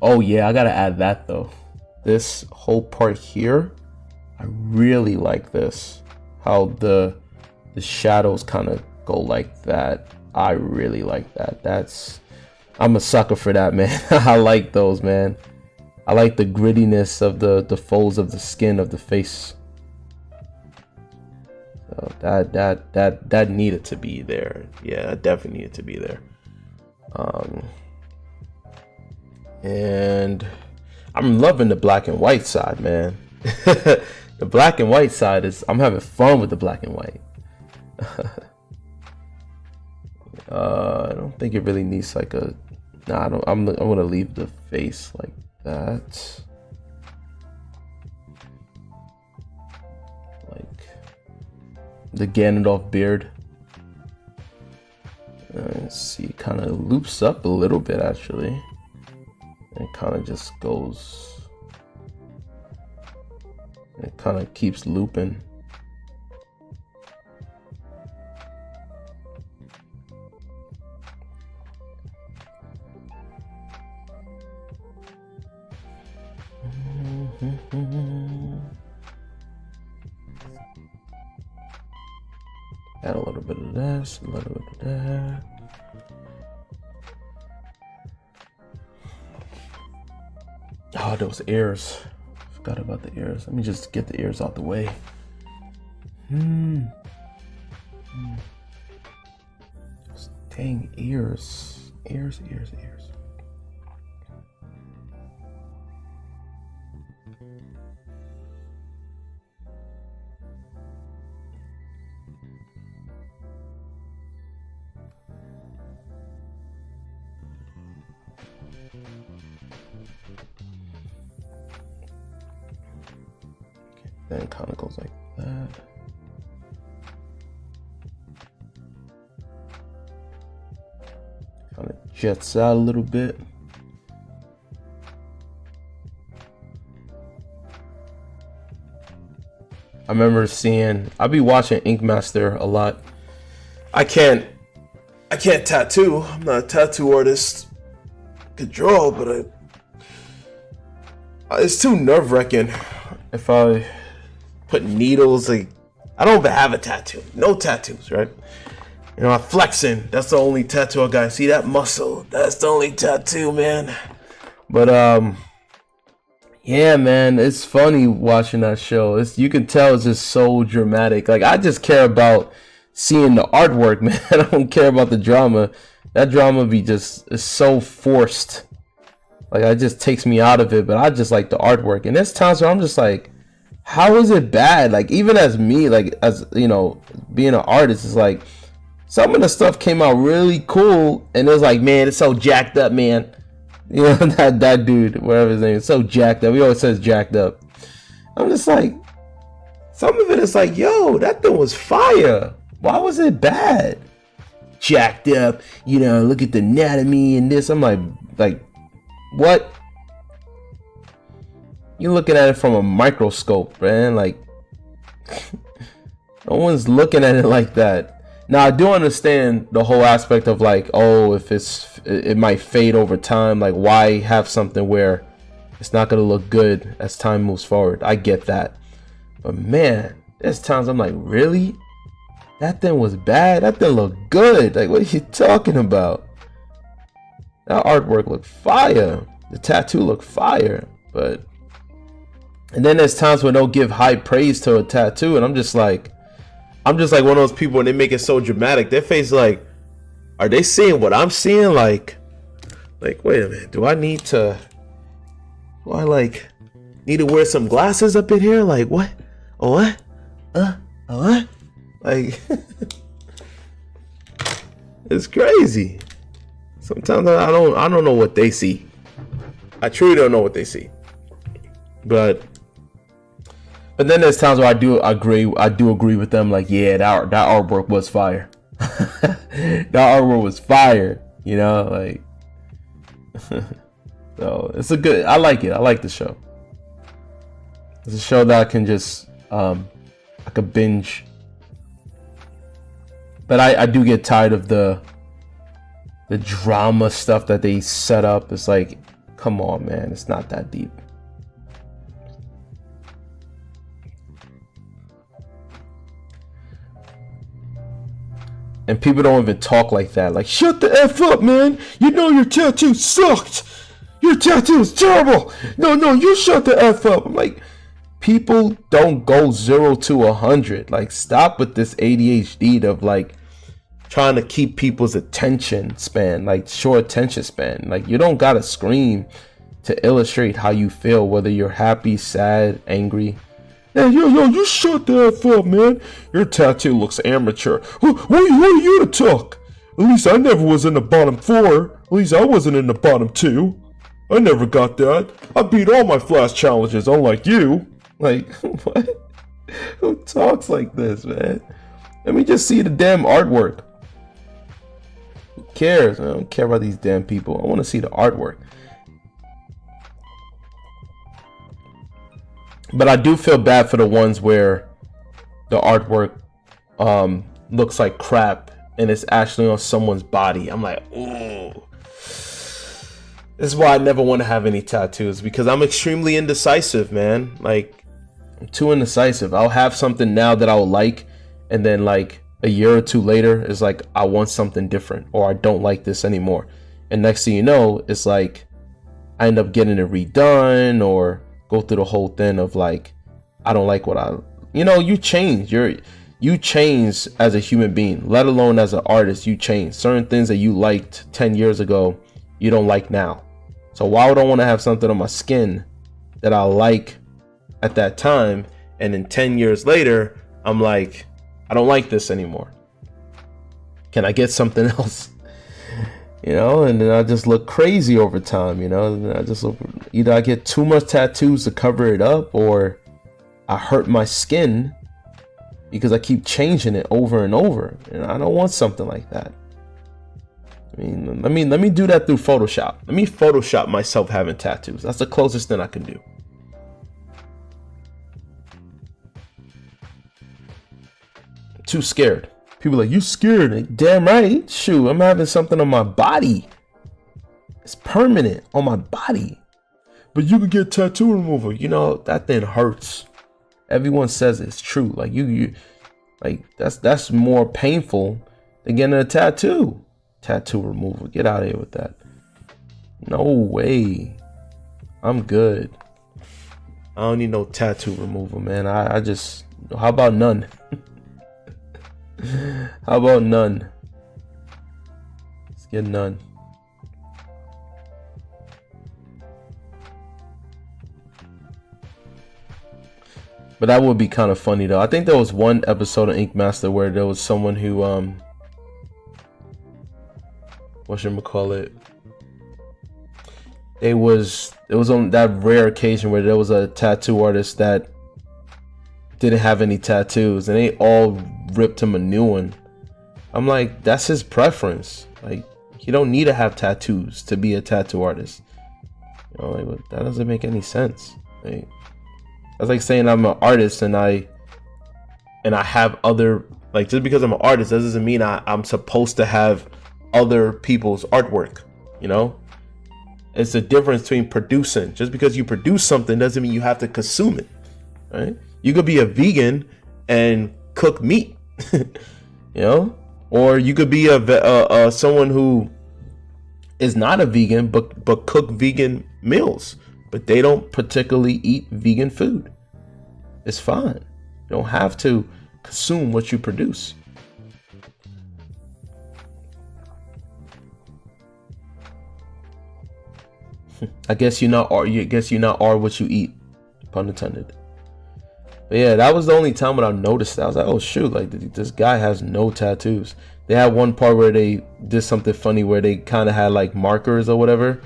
Oh yeah, I gotta add that though. This whole part here, I really like this. how the shadows kind of go like that. I really like that. I'm a sucker for that, man. I like those, man. I like the grittiness of the folds of the skin of the face. So that needed to be there. Yeah, it definitely needed to be there. And I'm loving the black and white side, man. The black and white side I'm having fun with the black and white. I don't think it really needs like a. Nah, I'm gonna leave the face like that. Like the Ganondorf beard. Let's see, kind of loops up a little bit actually. It kind of just goes. It kind of keeps looping. Add a little bit of this, a little bit of that. Oh, those ears. Forgot about the ears. Let me just get the ears out the way. Those dang ears. Ears. Then it kind of goes like that. Kind of jets out a little bit. I remember I'll be watching Ink Master a lot. I can't tattoo. I'm not a tattoo artist. I could draw, but it's too nerve-wracking if I put needles. Like, I don't even have a tattoo. No tattoos, right? You know, I'm flexing. That's the only tattoo I got. See that muscle? That's the only tattoo, man. But yeah, man, it's funny watching that show. You can tell it's just so dramatic. Like, I just care about seeing the artwork, man. I don't care about the drama. That drama is so forced. Like, it just takes me out of it. But I just like the artwork. And there's times where I'm just like, how is it bad? Like, even as me, like, as you know, being an artist, is like some of the stuff came out really cool, and it was like, man, it's so jacked up, man. You know, that dude, whatever his name is, so jacked up. He always says jacked up. I'm just like, some of it is like, yo, that thing was fire. Why was it bad? Jacked up, you know, look at the anatomy and this. I'm like, what? You're looking at it from a microscope, man. Like, no one's looking at it like that. Now, I do understand the whole aspect of like, oh, if it might fade over time. Like, why have something where it's not gonna look good as time moves forward? I get that, but man, there's times I'm like, really? That thing was bad. That thing looked good. Like, what are you talking about? That artwork looked fire. The tattoo looked fire, but. And then there's times when they'll give high praise to a tattoo, and I'm just like one of those people when they make it so dramatic. Their face like, are they seeing what I'm seeing? Like, wait a minute, do I need to wear some glasses up in here? Like, what? What? What? Like, it's crazy. Sometimes I don't know what they see. I truly don't know what they see. But then there's times where I do agree with them. Like, yeah, that artwork was fire. That artwork was fire. You know, like. So it's I like it. I like the show. It's a show that I can just I could binge. But I do get tired of the drama stuff that they set up. It's like, come on, man, it's not that deep. And people don't even talk like that. Like, shut the F up, man. You know your tattoo sucked. Your tattoo is terrible. No, you shut the F up. I'm like, people don't go 0 to 100. Like, stop with this ADHD of like trying to keep people's attention span, like short attention span. Like, you don't gotta scream to illustrate how you feel, whether you're happy, sad, angry. Hey, yo, you shut the F up, man. Your tattoo looks amateur. Who are you to talk? At least I never was in the bottom 4. At least I wasn't in the bottom 2. I never got that. I beat all my flash challenges, unlike you. Like, what? Who talks like this, man? Let me just see the damn artwork. Who cares? I don't care about these damn people. I want to see the artwork. But I do feel bad for the ones where the artwork looks like crap and it's actually on someone's body. I'm like, ooh. This is why I never want to have any tattoos, because I'm extremely indecisive, man. Like, I'm too indecisive. I'll have something now that I'll like, and then like a year or two later, it's like I want something different, or I don't like this anymore. And next thing you know, it's like I end up getting it redone, or go through the whole thing of like, I don't like what you change. You change as a human being, let alone as an artist. You change. Certain things that you liked 10 years ago, you don't like now. So why would I want to have something on my skin that I like at that time, and then 10 years later, I'm like, I don't like this anymore. Can I get something else? And then I just look crazy over time, and I just look, either I get too much tattoos to cover it up, or I hurt my skin because I keep changing it over and over, and I don't want something like that. I mean, let me do that through Photoshop. Let me Photoshop myself having tattoos. That's the closest thing I can do. I'm too scared. People are like, you scared? Like, damn right. Shoot, I'm having something on my body. It's permanent on my body. But you could get tattoo removal. That thing hurts. Everyone says it's true. Like you like that's more painful than getting a tattoo. Tattoo removal. Get out of here with that. No way. I'm good. I don't need no tattoo removal, man. I just, how about none? How about none? Let's get none. But that would be kind of funny though. I think there was one episode of Ink Master where there was someone who whatchamacallit, it was on that rare occasion where there was a tattoo artist that didn't have any tattoos, and they all ripped him a new one. I'm like, that's his preference. Like, you don't need to have tattoos to be a tattoo artist. Like, that doesn't make any sense. Like, that's like saying I'm an artist and I have other, like, just because I'm an artist, that doesn't mean I'm supposed to have other people's artwork. It's the difference between producing. Just because you produce something doesn't mean you have to consume it, right? You could be a vegan and cook meat, or you could be someone who is not a vegan but cook vegan meals, but they don't particularly eat vegan food. It's fine. You don't have to consume what you produce. I guess you're not what you eat, pun intended. But yeah, that was the only time when I noticed that. I was like, oh shoot, like this guy has no tattoos. They had one part where they did something funny where they kind of had like markers or whatever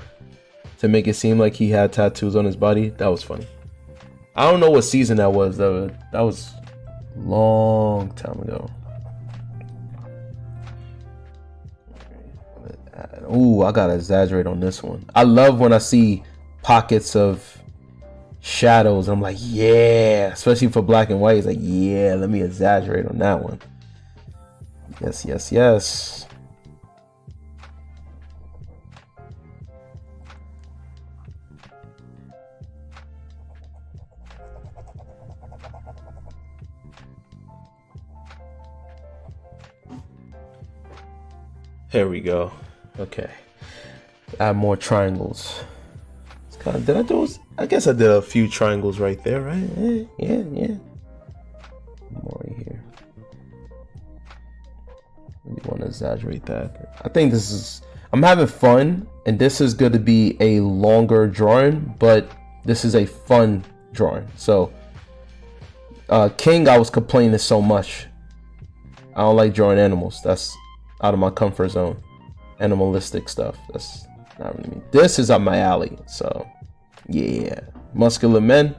to make it seem like he had tattoos on his body. That was funny. I don't know what season that was though. That was a long time ago. Ooh, I gotta exaggerate on this one. I love when I see pockets of shadows. I'm like, yeah, especially for black and white. It's like, yeah, let me exaggerate on that one. Yes. There we go. Okay. Add more triangles. It's kind of, did I do? I guess I did a few triangles right there, right? Yeah. More right here. Maybe want to exaggerate that. I think this is. I'm having fun, and this is going to be a longer drawing, but this is a fun drawing. So, King, I was complaining so much. I don't like drawing animals. That's out of my comfort zone. Animalistic stuff. That's not really me. This is up my alley. So, yeah, muscular men.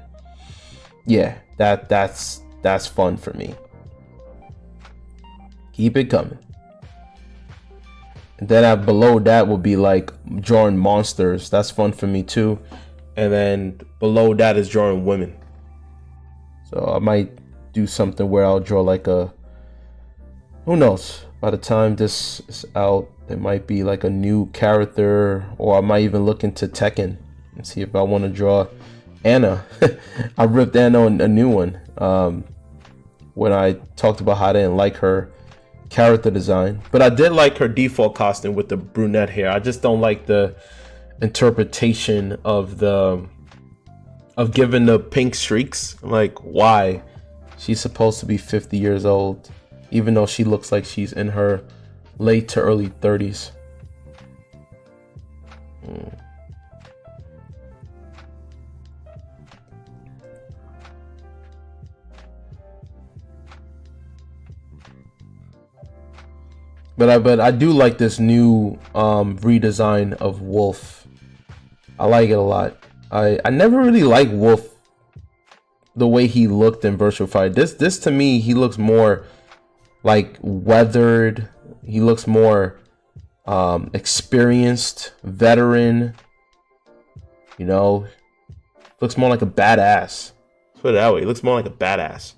Yeah, that's fun for me. Keep it coming. And then below that will be like drawing monsters. That's fun for me too. And then below that is drawing women. So I might do something where I'll draw like a, who knows, by the time this is out, there might be like a new character, or I might even look into Tekken and see if I want to draw Anna. I ripped Anna a new one when I talked about how I didn't like her character design, but I did like her default costume with the brunette hair. I just don't like the interpretation of giving the pink streaks. Like, why? She's supposed to be 50 years old, even though she looks like she's in her late to early 30s. But I do like this new redesign of Wolf. I like it a lot. I never really liked Wolf the way he looked in Virtua Fighter. This to me, he looks more like weathered. He looks more experienced, veteran. You know, looks more like a badass. Let's put it that way. He looks more like a badass.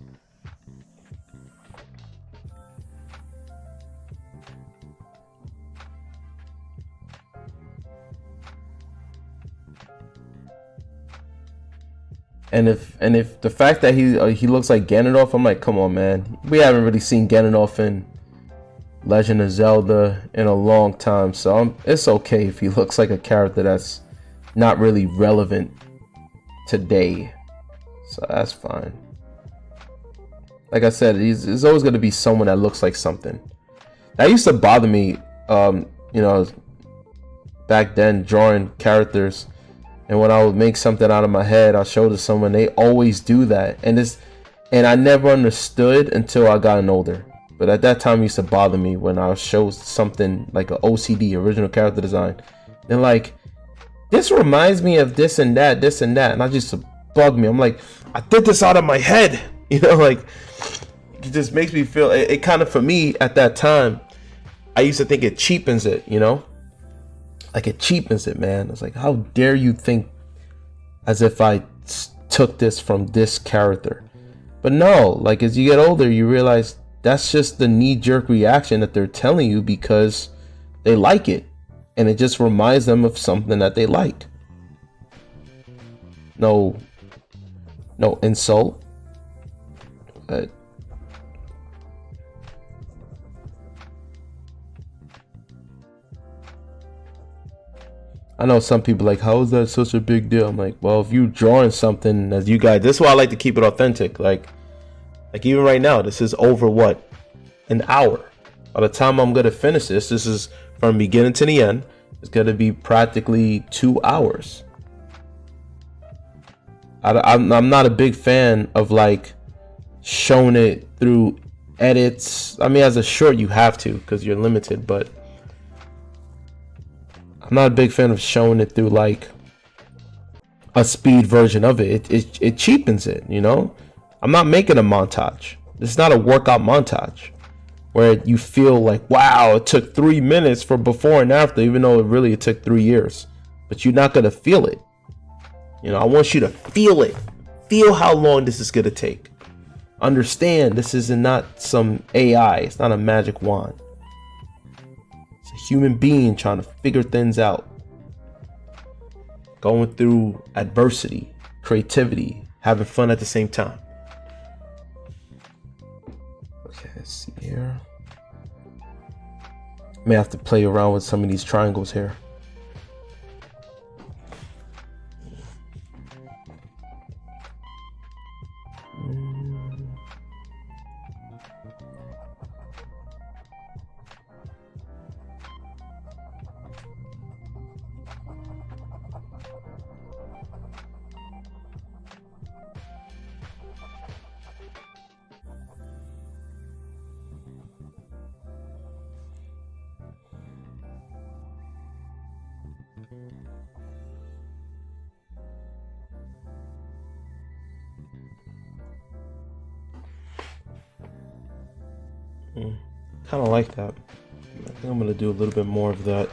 And if the fact that he looks like Ganondorf, I'm like, come on, man. We haven't really seen Ganondorf in Legend of Zelda in a long time, so it's okay if he looks like a character that's not really relevant today. So that's fine. Like I said, there's always going to be someone that looks like something. That used to bother me, you know, back then, drawing characters. And when I would make something out of my head, I'll show it to someone. They always do that, and I never understood until I gotten older. But at that time, it used to bother me when I show something like an OCD, original character design. They're like, "This reminds me of this and that," and I just bug me. I'm like, I did this out of my head, you know, like it just makes me feel. It kind of, for me at that time, I used to think it cheapens it, you know. Like, it cheapens it, man. It's like, how dare you think as if I took this from this character? But no, like, as you get older, you realize that's just the knee-jerk reaction that they're telling you because they like it. And it just reminds them of something that they like. No insult. But I know some people like, how is that such a big deal? I'm like, well, if you're drawing something, as you guys, this is why I like to keep it authentic. Like even right now, this is over what? An hour. By the time I'm gonna finish this is from beginning to the end. It's gonna be practically 2 hours. I'm not a big fan of like showing it through edits. I mean, as a short, you have to because you're limited, but I'm not a big fan of showing it through like a speed version of it. It cheapens it, you know? I'm not making a montage. It's not a workout montage where you feel like, wow, it took 3 minutes for before and after, even though it took 3 years. But you're not going to feel it. You know, I want you to feel it. Feel how long this is going to take. Understand this is not some AI. It's not a magic wand. Human being trying to figure things out, going through adversity, creativity, having fun at the same time. Okay, let's see here. May have to play around with some of these triangles here. Kind of like that. I think I'm gonna do a little bit more of that.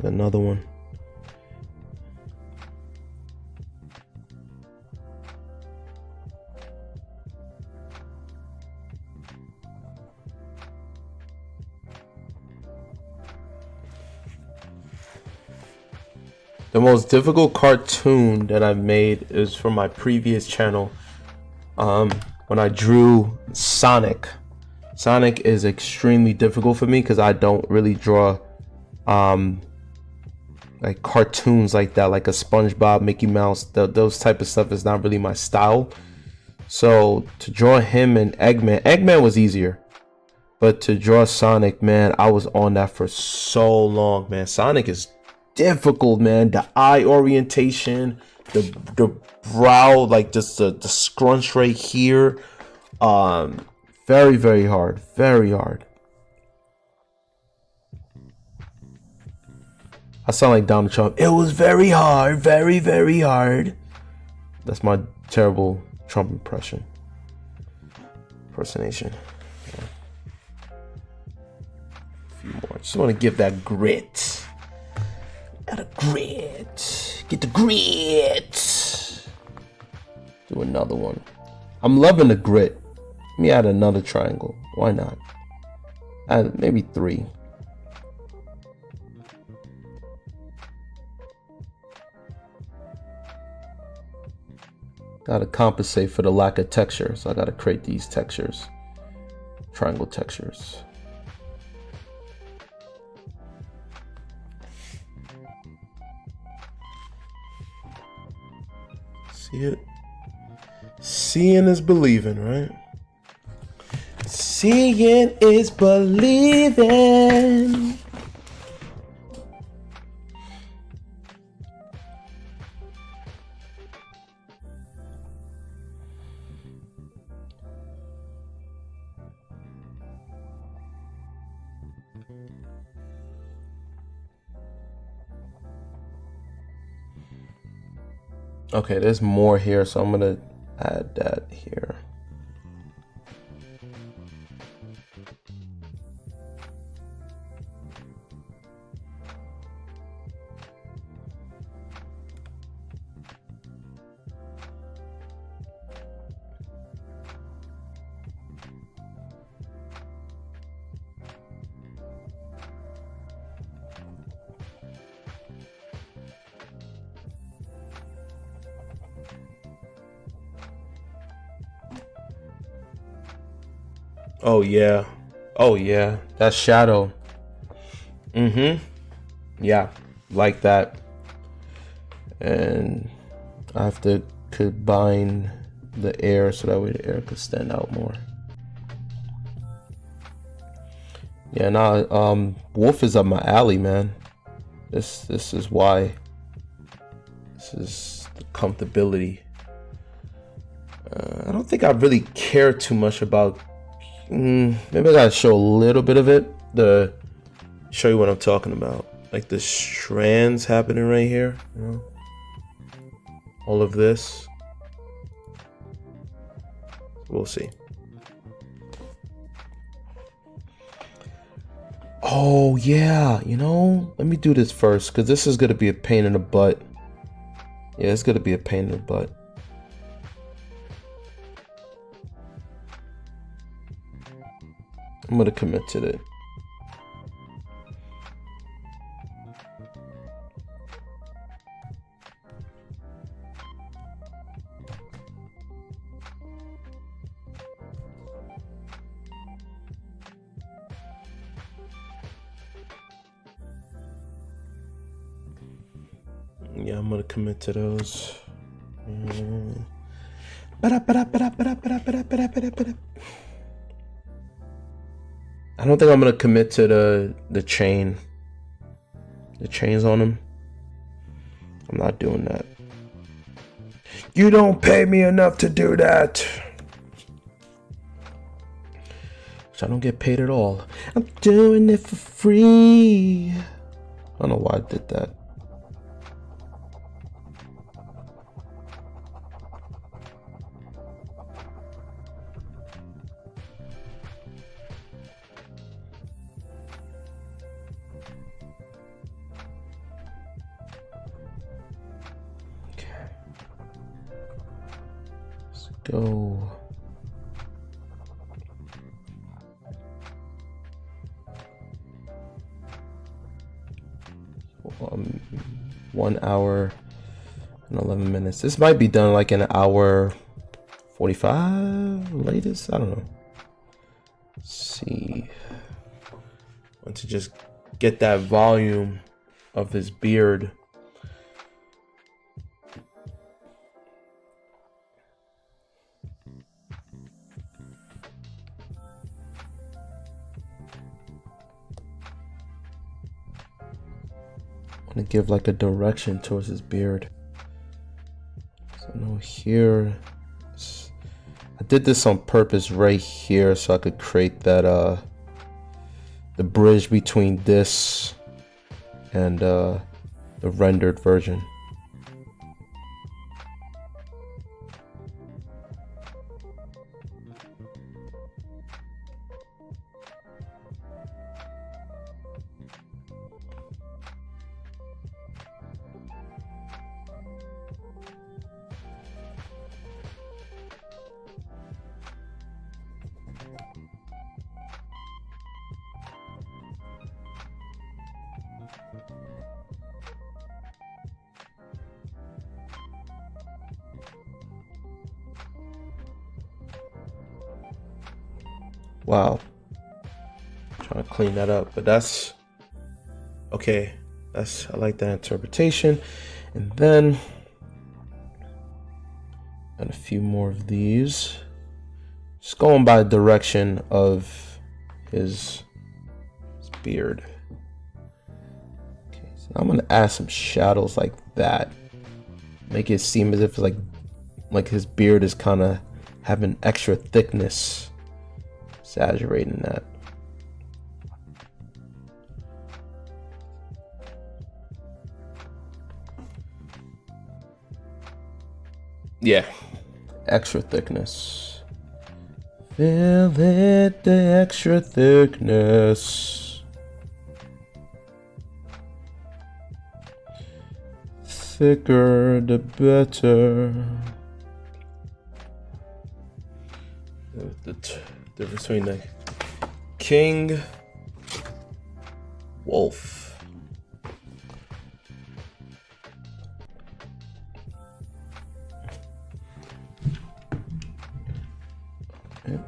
Another one. The most difficult cartoon that I've made is from my previous channel. When I drew Sonic. Sonic is extremely difficult for me because I don't really draw like cartoons like that, like a SpongeBob, Mickey Mouse. Those type of stuff is not really my style. So to draw him and Eggman was easier. But to draw Sonic, man, I was on that for so long, man. Sonic is difficult, man. The eye orientation, the brow, like just the scrunch right here. Very, very hard. Very hard. I sound like Donald Trump. It was very hard. Very, very hard. That's my terrible Trump impersonation. Yeah. A few more. Just want to give that grit. Gotta grit. Get the grit. Do another one. I'm loving the grit. Let me add another triangle. Why not? Add maybe 3. Gotta compensate for the lack of texture, so I gotta create these textures. Triangle textures. See it? Seeing is believing, right? Seeing is believing. Okay, there's more here, so I'm gonna add that here. Oh yeah. Oh yeah. That shadow. Yeah, like that. And I have to combine the air so that way the air could stand out more. Yeah, now Wolf is up my alley, man. This is why. This is the comfortability. I don't think I really care too much about. Maybe I gotta show a little bit of it to show you what I'm talking about. Like the strands happening right here, you know? All of this. We'll see. Oh yeah, you know, let me do this first because this is gonna be a pain in the butt. Yeah, it's gonna be a pain in the butt. I'm gonna commit to it. Yeah, I'm gonna commit to those. I don't think I'm gonna commit to the chains on them. I'm not doing that. You don't pay me enough to do that. So I don't get paid at all. I'm doing it for free. I don't know why I did that. Go. Um, 1 hour and 11 minutes. This might be done like in an hour 45 latest. I don't know. Let's see. I want to just get that volume of his beard. To give like a direction towards his beard. So no, here I did this on purpose right here so I could create that the bridge between this and the rendered version. Wow, trying to clean that up, but that's okay. I like that interpretation. And then and a few more of these, just going by the direction of his beard. Okay, so I'm gonna add some shadows like that, make it seem as if it's like his beard is kind of having extra thickness. Exaggerating that. Yeah, extra thickness. Feel it, the extra thickness. Thicker the better. The difference between the King Wolf. Okay.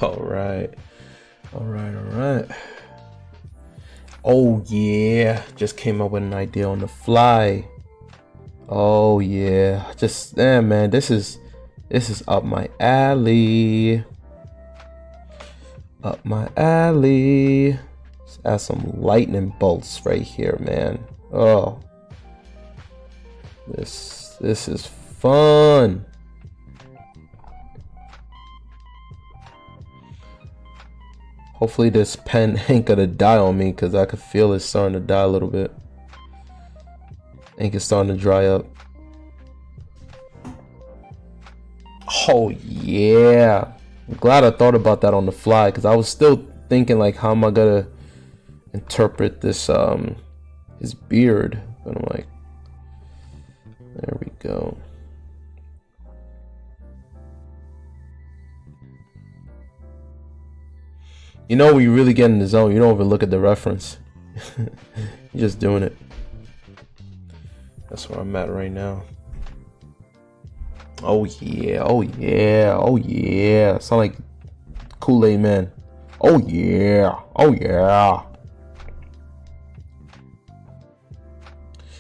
All right. Oh yeah, just came up with an idea on the fly. Oh yeah, man, this is up my alley. Up my alley. Let's add some lightning bolts right here, man. Oh, this is fun. Hopefully this pen ain't gonna die on me, because I could feel it starting to die a little bit. Ink is starting to dry up. Oh yeah, I'm glad I thought about that on the fly, because I was still thinking like, how am I gonna interpret this his beard? But I'm like, there we go. You know, when you really get in the zone, you don't even look at the reference. You're just doing it. That's where I'm at right now. Oh yeah, oh yeah, oh yeah. Sound like Kool-Aid Man. Oh yeah, oh yeah.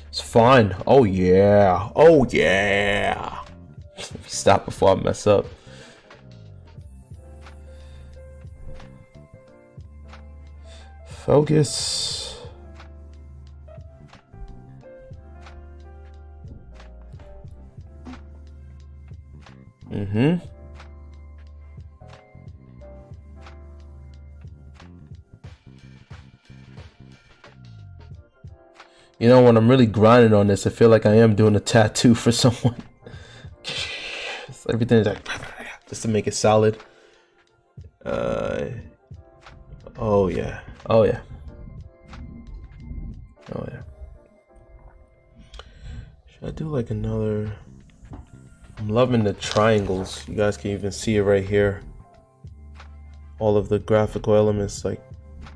It's fine. Oh yeah, oh yeah. Stop before I mess up. Focus. You know, when I'm really grinding on this, I feel like I am doing a tattoo for someone. So everything's like just to make it solid. Oh yeah. Oh yeah. Oh yeah. Should I do like another? I'm loving the triangles. You guys can even see it right here. All of the graphical elements like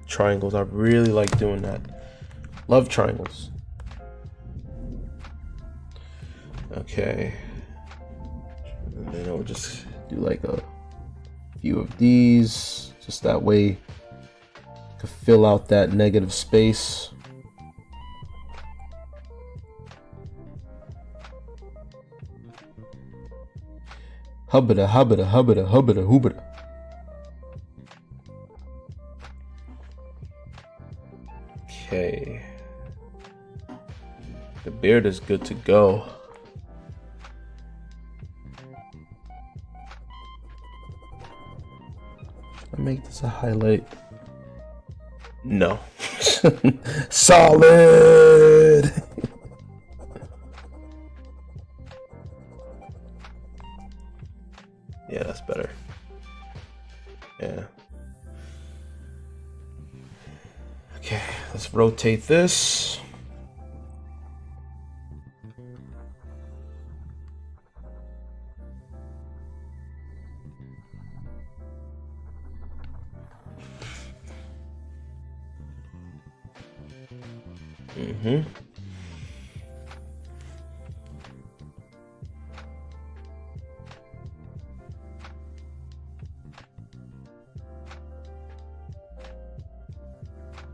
triangles. I really like doing that. Love triangles. Okay. And then I'll just do like a few of these. Just that way I can fill out that negative space. Hubbada, hubbada, hubbada, hubbada, hubbada. Okay. The beard is good to go. Should I make this a highlight? No. Solid! Yeah, that's better. Yeah. Okay, let's rotate this.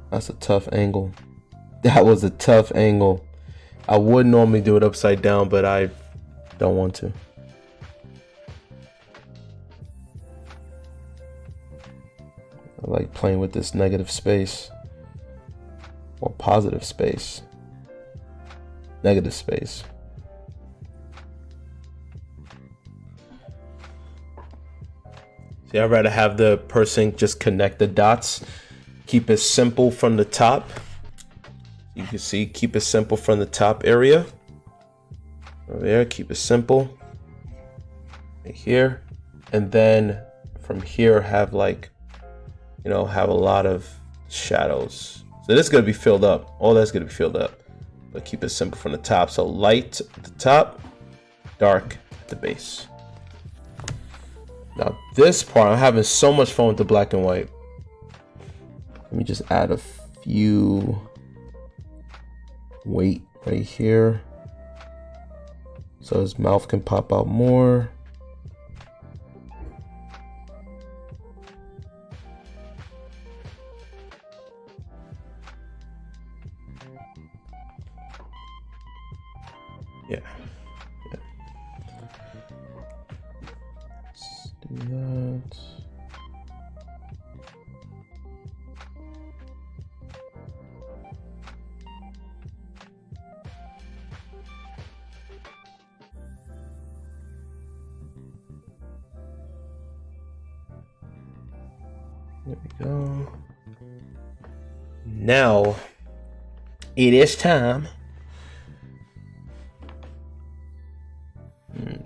That's a tough angle. That was a tough angle. I would normally do it upside down, but I don't want to. I like playing with this negative space. Or positive space. Negative space. See, I'd rather have the person just connect the dots. Keep it simple from the top. You can see, keep it simple from the top area. Over there, keep it simple. Right here. And then from here, have like, you know, have a lot of shadows. So this is gonna be filled up. All that's gonna be filled up. But keep it simple from the top. So light at the top, dark at the base. Now this part, I'm having so much fun with the black and white. Let me just add a few weight right here so his mouth can pop out more. Yeah. Let's do that. There we go. Now it is time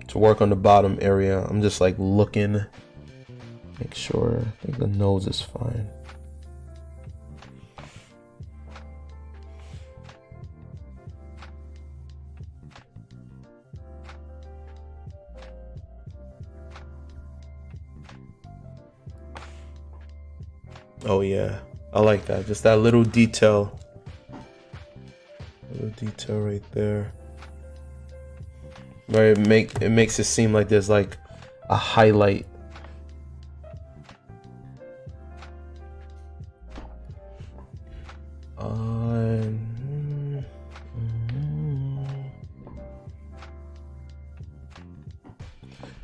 to work on the bottom area. I'm just like looking, make sure. I think the nose is fine. Oh yeah, I like that. Just that little detail. Little detail right there. where it makes it seem like there's like a highlight.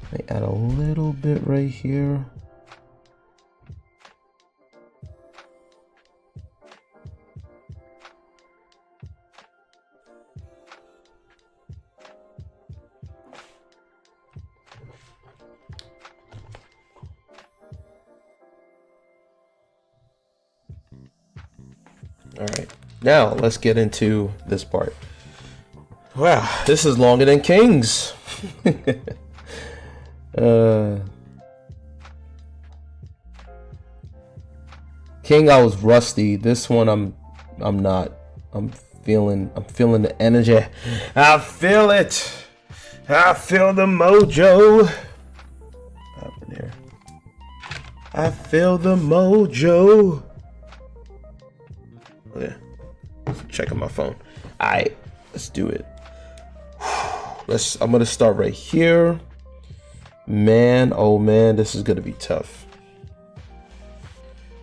I add a little bit right here. All right, now let's get into this part. Wow, this is longer than King's. King, I was rusty. This one, I'm not. I'm feeling the energy. I feel it. I feel the mojo. Up in here. I feel the mojo. Oh, yeah. Checking my phone. All right, let's do it. I'm gonna start right here. Man, oh man, this is gonna be tough.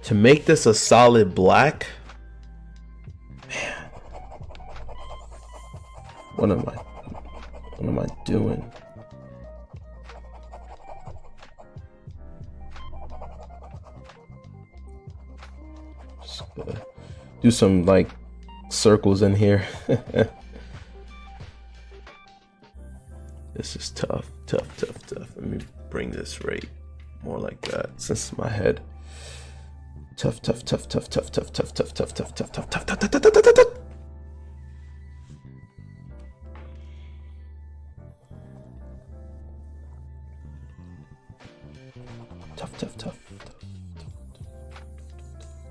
To make this a solid black, man, what am I doing? Just gonna do some like circles in here. This is tough. Let me bring this right more like that since it's my head. Tough.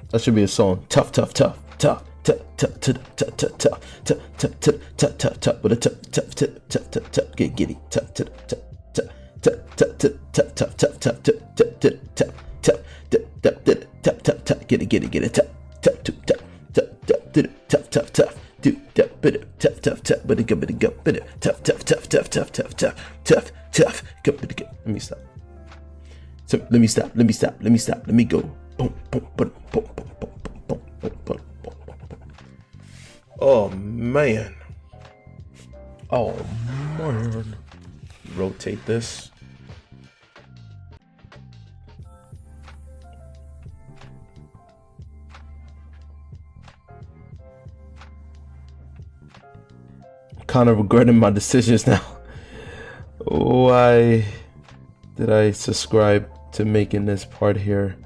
That should be a song. Tough. With a tough. Get giddy. Tough. Get it. Tough. Let me stop. Let me go. Oh man. Rotate this. Kind of regretting my decisions now. Why did I subscribe to making this part here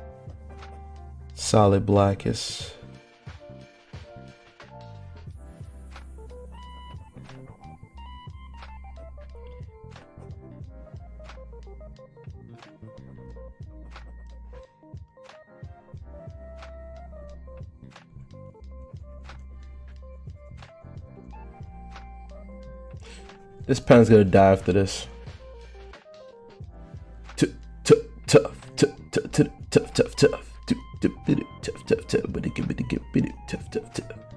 solid blackish? This pen's gonna die after this. Tough.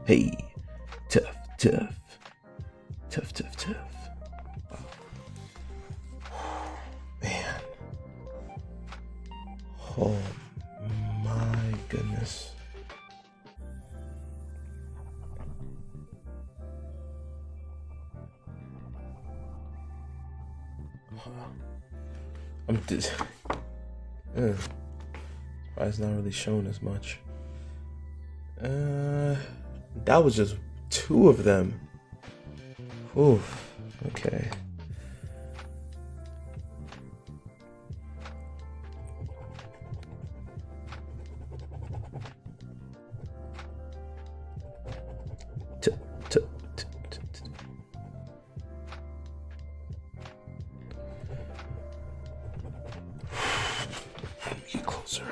Hey, tough. Man. Oh my goodness. I'm just. It's not really showing as much. That was just 2 of them. Oof. Okay. Get closer.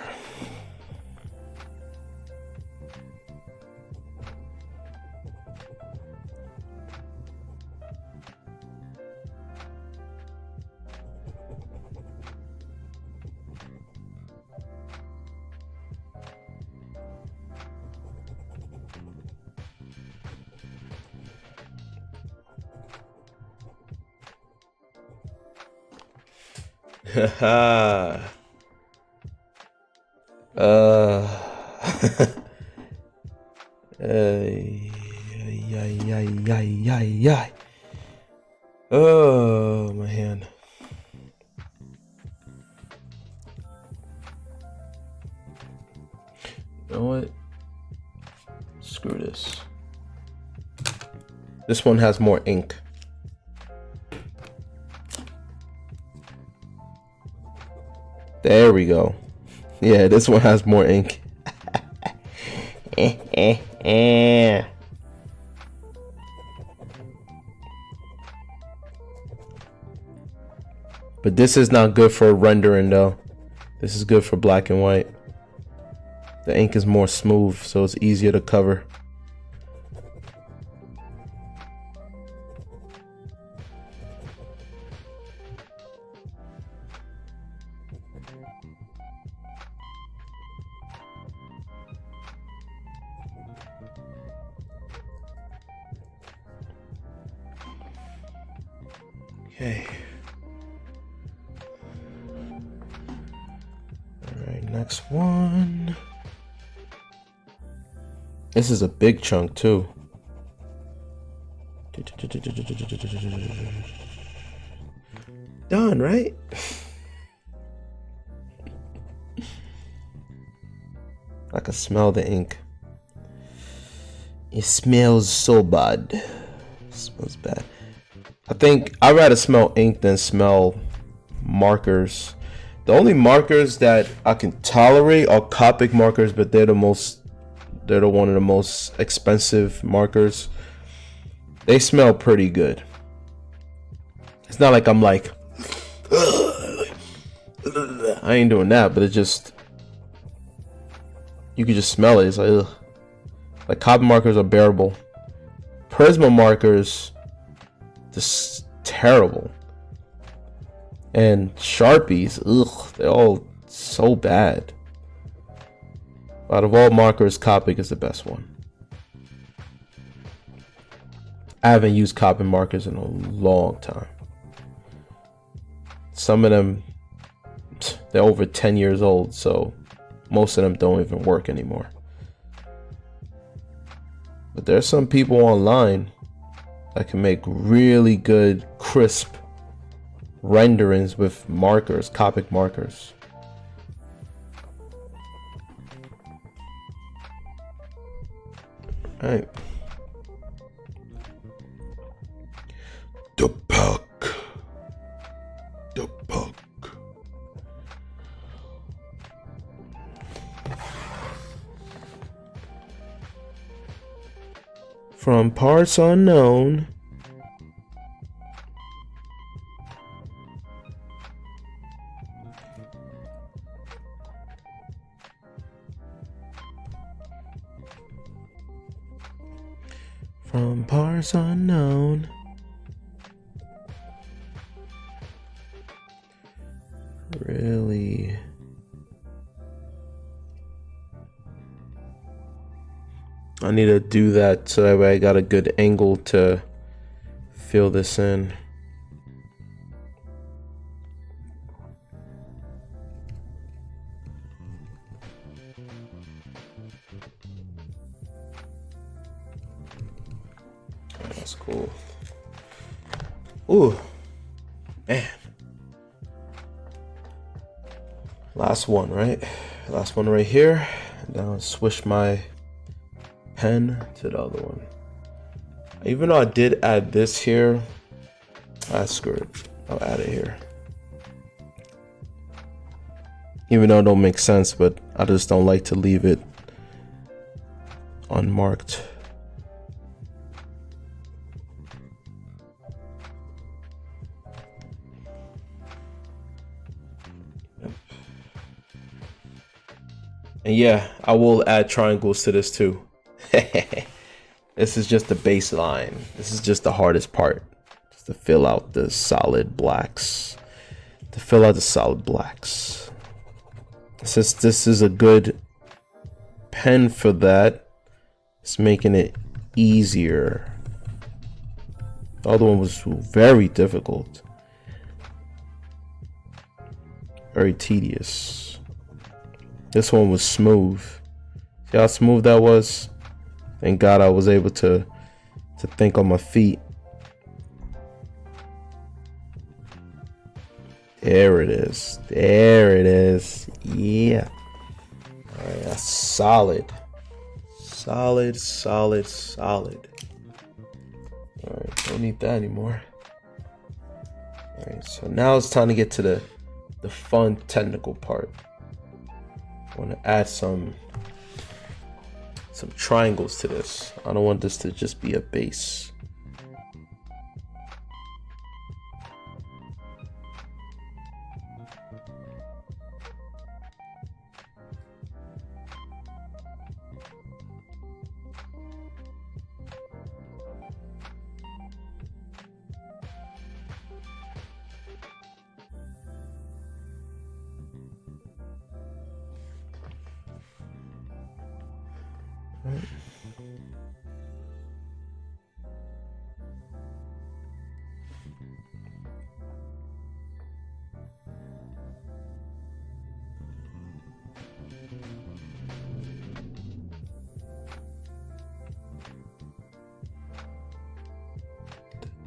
Haha. Ay, ay, ay, ay, ay, ay. Oh, my hand. You know what? Screw this. This one has more ink. There we go. Yeah, this one has more ink. But this is not good for rendering though. This is good for black and white. The ink is more smooth, so it's easier to cover. Okay. All right, next one. This is a big chunk too. Done, right? I can smell the ink. It smells so bad. It smells bad. I think I'd rather smell ink than smell markers. The only markers that I can tolerate are Copic markers, but they're one of the most expensive markers. They smell pretty good. It's not like I'm like, I ain't doing that, but it just, you can just smell it. It's like, ugh. Like Copic markers are bearable. Prisma markers, just terrible. And Sharpies, ugh, they're all so bad. Out of all markers, Copic is the best one. I haven't used Copic markers in a long time. Some of them, they're over 10 years old, so most of them don't even work anymore. But there's some people online that can make really good, crisp renderings with markers, Copic markers. All right. The puck. The puck. From parts unknown. From parts unknown. Really? I need to do that so that way I got a good angle to fill this in. That's cool. Ooh, man. Last one, right? Last one right here. Now I'll switch my pen to the other one. Even though I did add this here, screw it. I'll add it here. Even though it don't make sense, but I just don't like to leave it unmarked. And yeah, I will add triangles to this too. This is just the baseline. This is just the hardest part. Just to fill out the solid blacks. Since this is a good pen for that, it's making it easier. The other one was very difficult. very tedious. This one was smooth. See how smooth that was? Thank God I was able to think on my feet. There it is. There it is. Yeah. All right, that's solid. Solid, solid, solid. All right, don't need that anymore. All right, so now it's time to get to the fun technical part. I want to add some triangles to this. I don't want this to just be a base.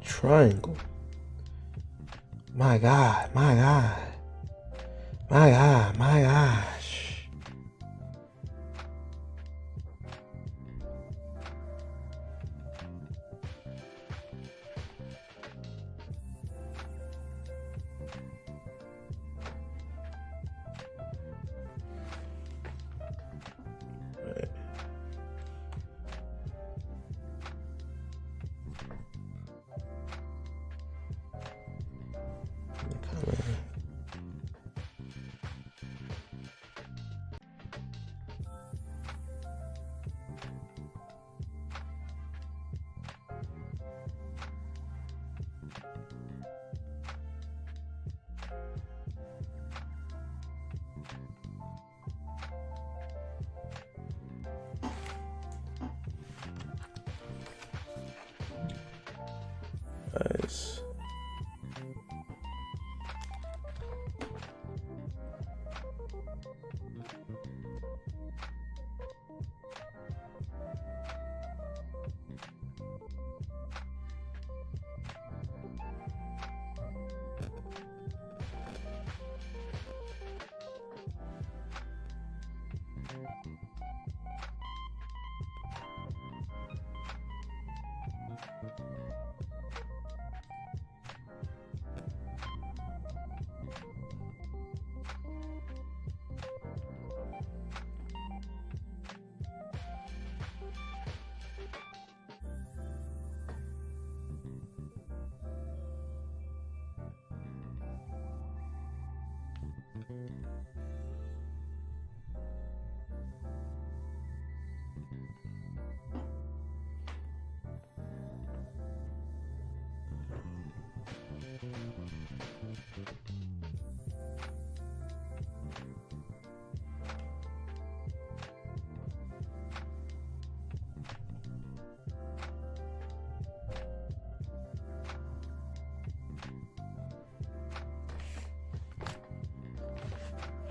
Triangle. My God, my God. My God, my gosh. Nice.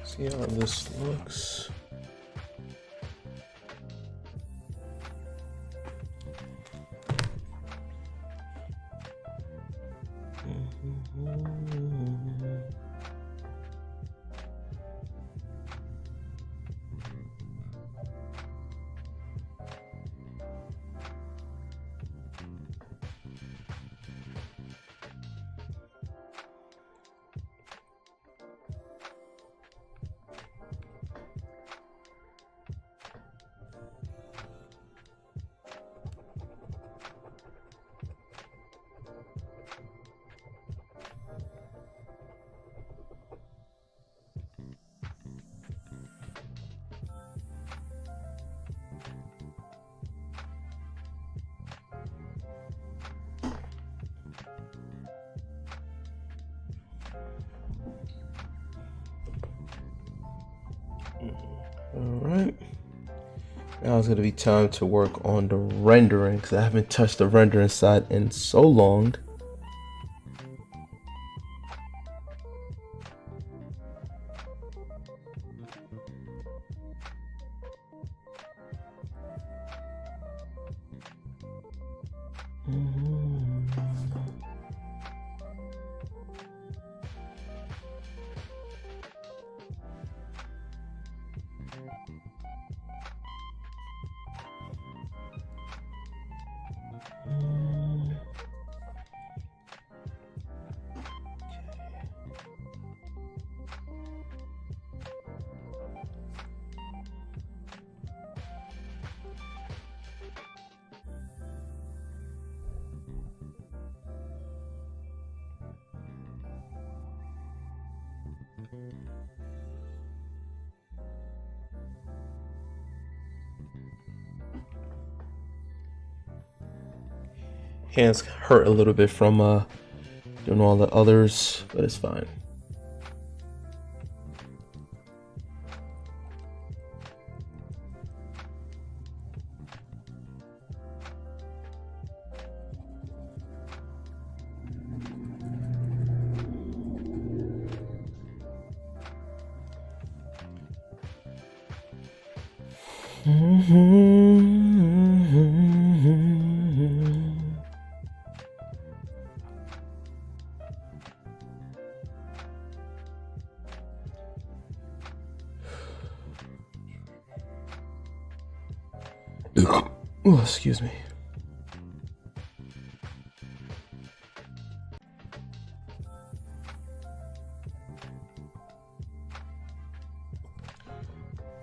See how this looks. Alright, now it's going to be time to work on the rendering because I haven't touched the rendering side in so long. Hands hurt a little bit from doing all the others, but it's fine. Oh, excuse me.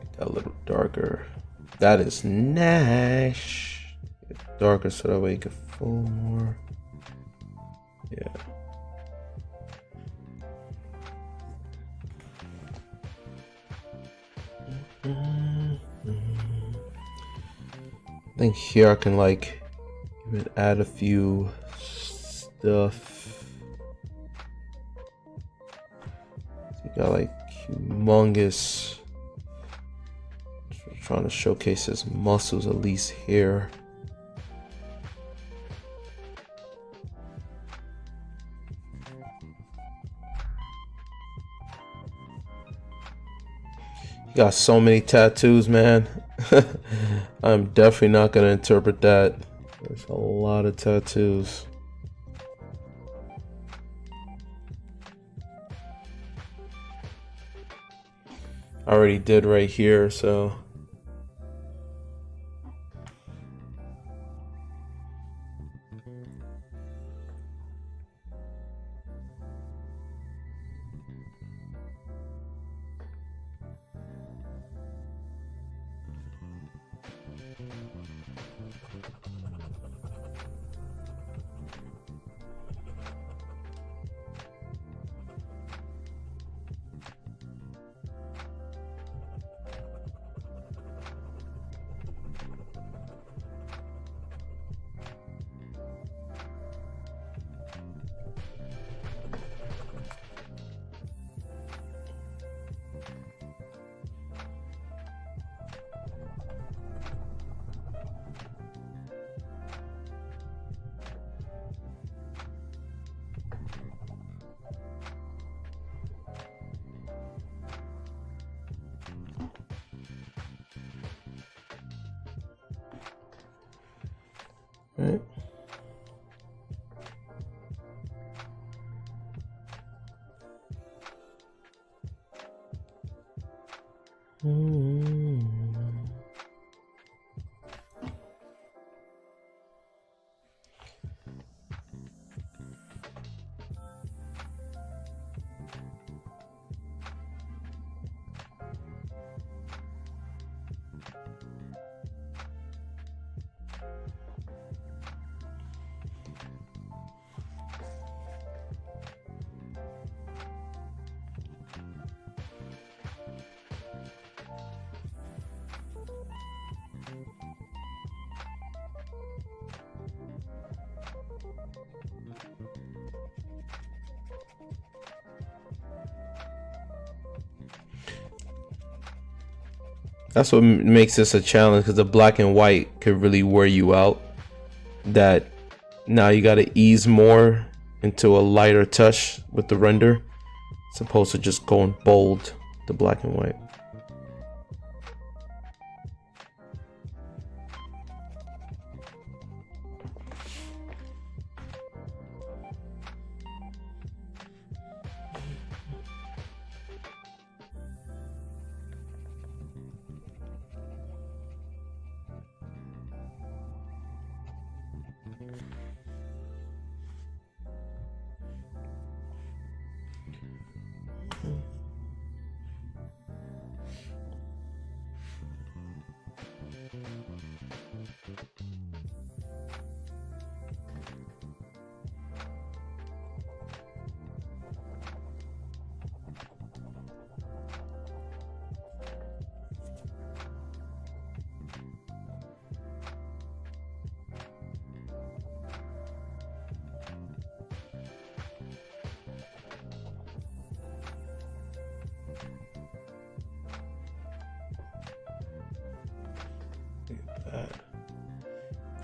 Get that a little darker. That is Nash. Get darker so that way you can fold more. Yeah. I think here I can like even add a few stuff. So you got like humongous. Trying to showcase his muscles at least here. He got so many tattoos, man. I'm definitely not gonna interpret that. There's a lot of tattoos. I already did right here, so. Right. That's what makes this a challenge, because the black and white could really wear you out. That now you got to ease more into a lighter touch with the render, as opposed to just going bold, the black and white.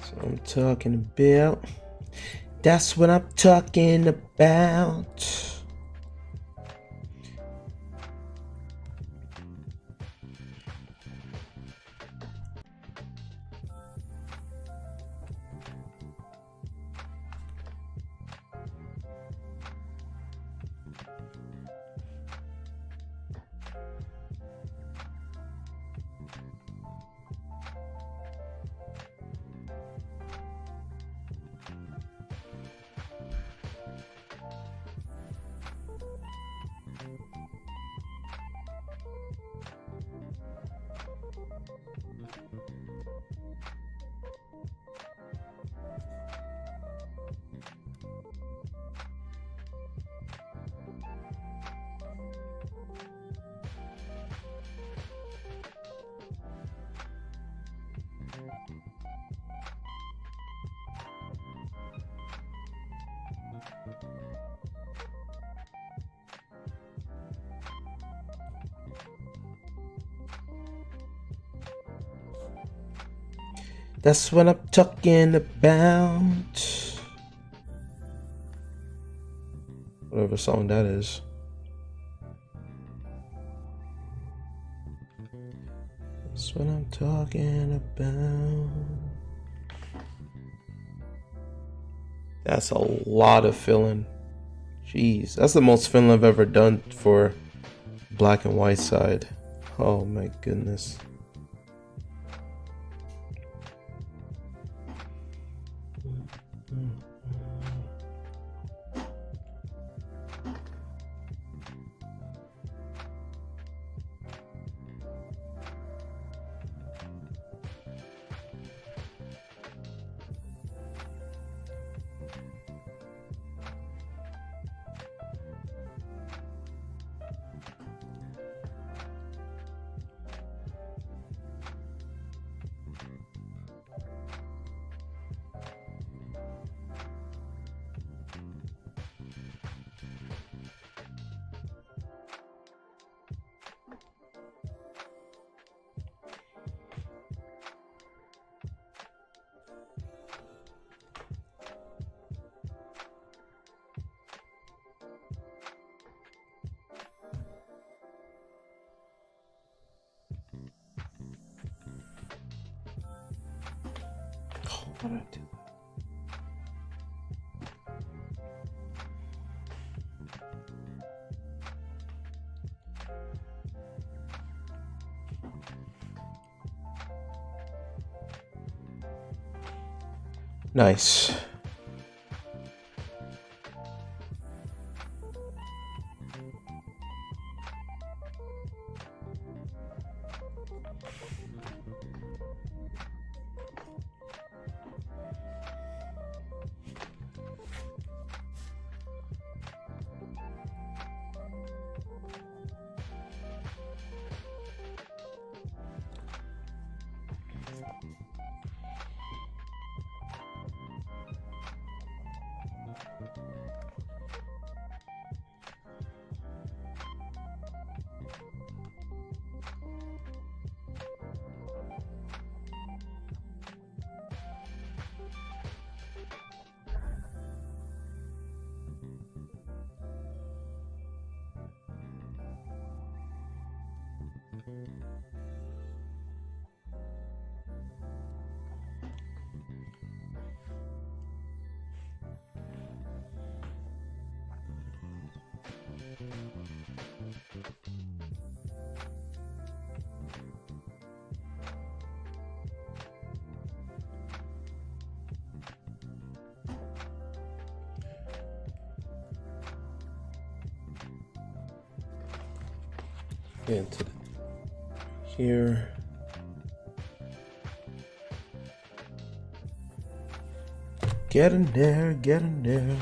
So I'm talking about. That's what I'm talking about. That's what I'm talking about. Whatever song that is. That's what I'm talking about. That's a lot of filling. Jeez, that's the most filling I've ever done for black and white side. Oh my goodness. What did I do? Nice. Get into here. Get in there, get in there.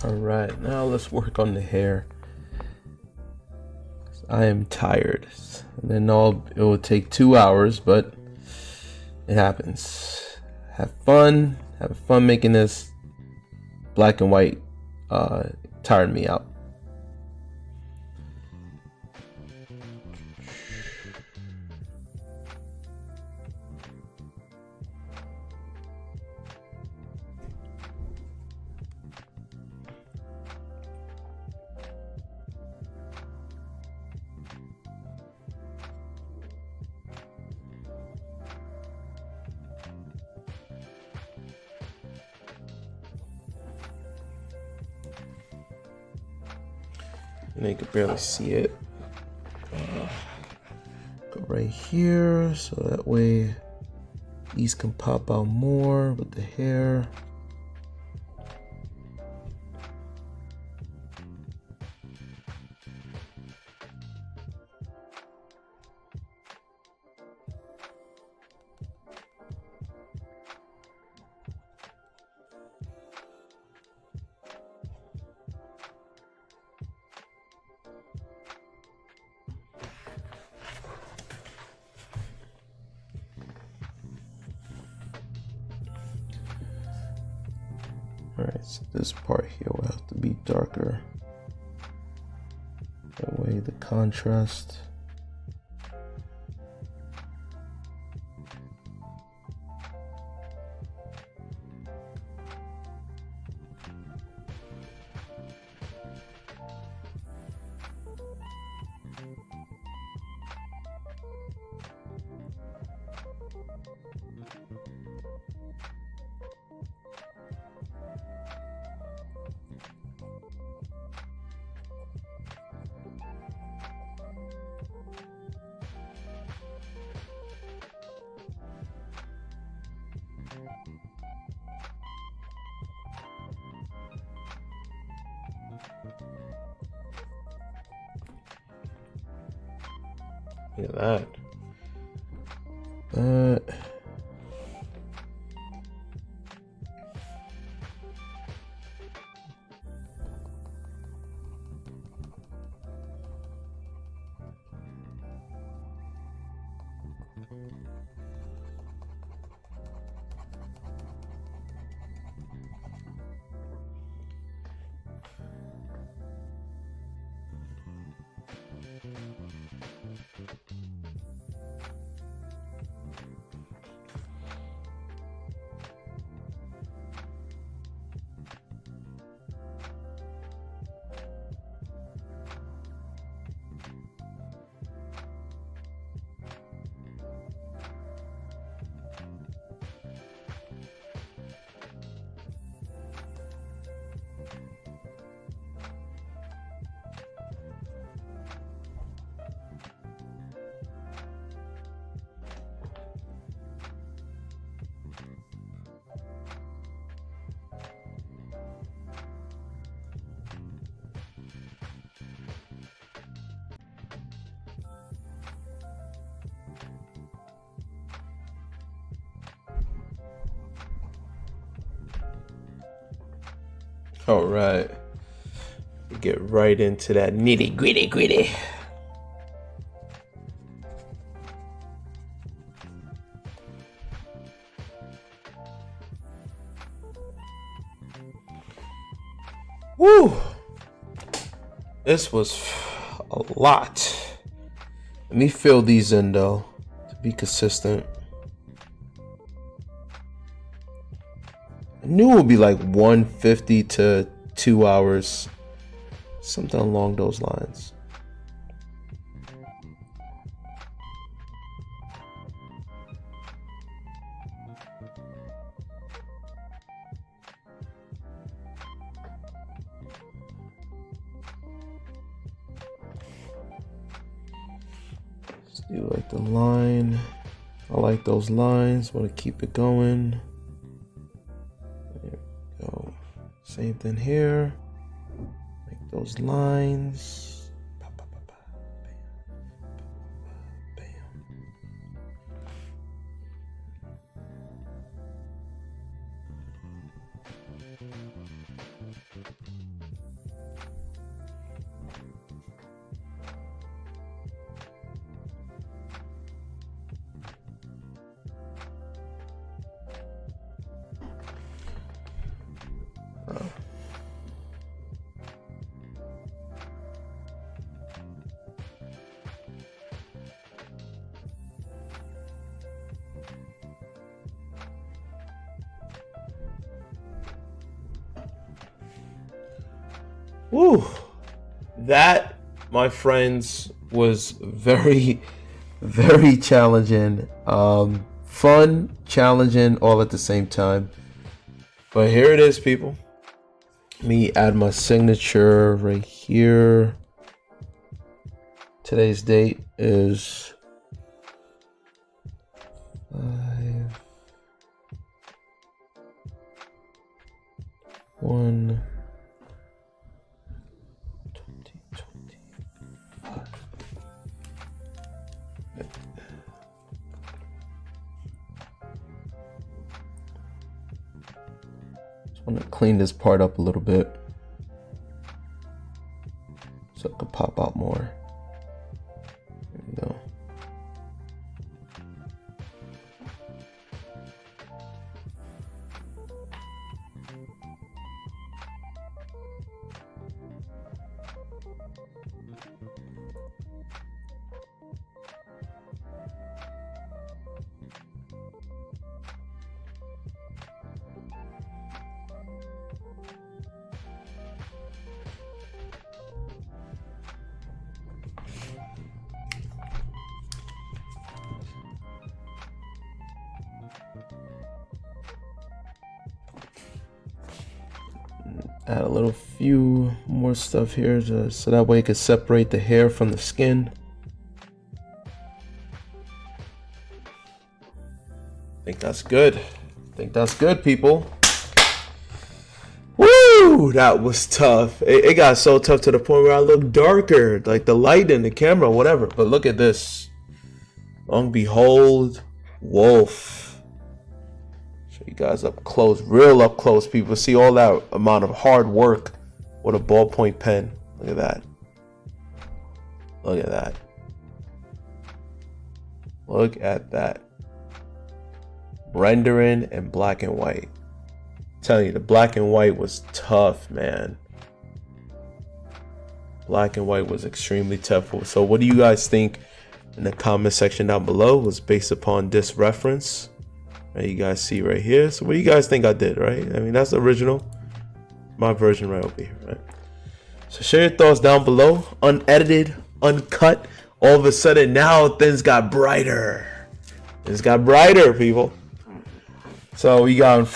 All right, now let's work on the hair. I am tired. And then it will take 2 hours, but it happens. Have fun making this. Black and white tired me out. And you can barely see it. Go right here, so that way these can pop out more with the hair. Alright, so this part here will have to be darker. That way the contrast. Look at that. All right, get right into that nitty gritty. Woo! This was a lot. Let me fill these in though to be consistent. I knew it would be like 150 to 2 hours, something along those lines. Let's do like the line. I like those lines, want to keep it going. Same thing here. Make those lines. Bam. Woo. That, my friends, was very, very challenging. Fun, challenging, all at the same time. But here it is, people. Let me add my signature right here. Today's date is 5/1/2025. Just want to clean this part up a little bit so it can pop out more. There we go. Add a little few more stuff here so that way it can separate the hair from the skin. I think that's good. I think that's good, people. Woo! That was tough. It got so tough to the point where I look darker, like the light in the camera, whatever. But look at this. Long behold, Wolf. You guys up close, real up close, people. See all that amount of hard work with a ballpoint pen. Look at that. Look at that. Look at that. Rendering in black and white. I'm telling you, the black and white was tough, man. Black and white was extremely tough. So what do you guys think in the comment section down below? Was based upon this reference. You guys see right here. So what do you guys think I did, right? I mean, that's the original. My version right over here, right? So share your thoughts down below. Unedited, uncut. All of a sudden now things got brighter. Things got brighter, people. So we got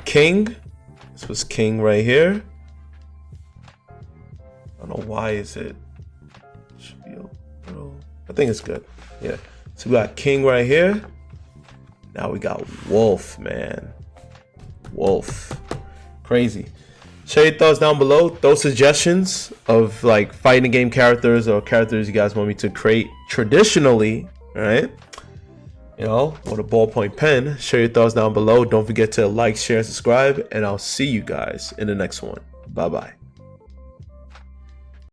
King. This was King right here. I don't know why is it. Should be a little, I think it's good. Yeah. So we got King right here. Now we got Wolf, man. Wolf. Crazy. Share your thoughts down below. Those suggestions of like fighting game characters or characters you guys want me to create traditionally, all right? You know, with a ballpoint pen. Share your thoughts down below. Don't forget to like, share, subscribe, and I'll see you guys in the next one. Bye-bye.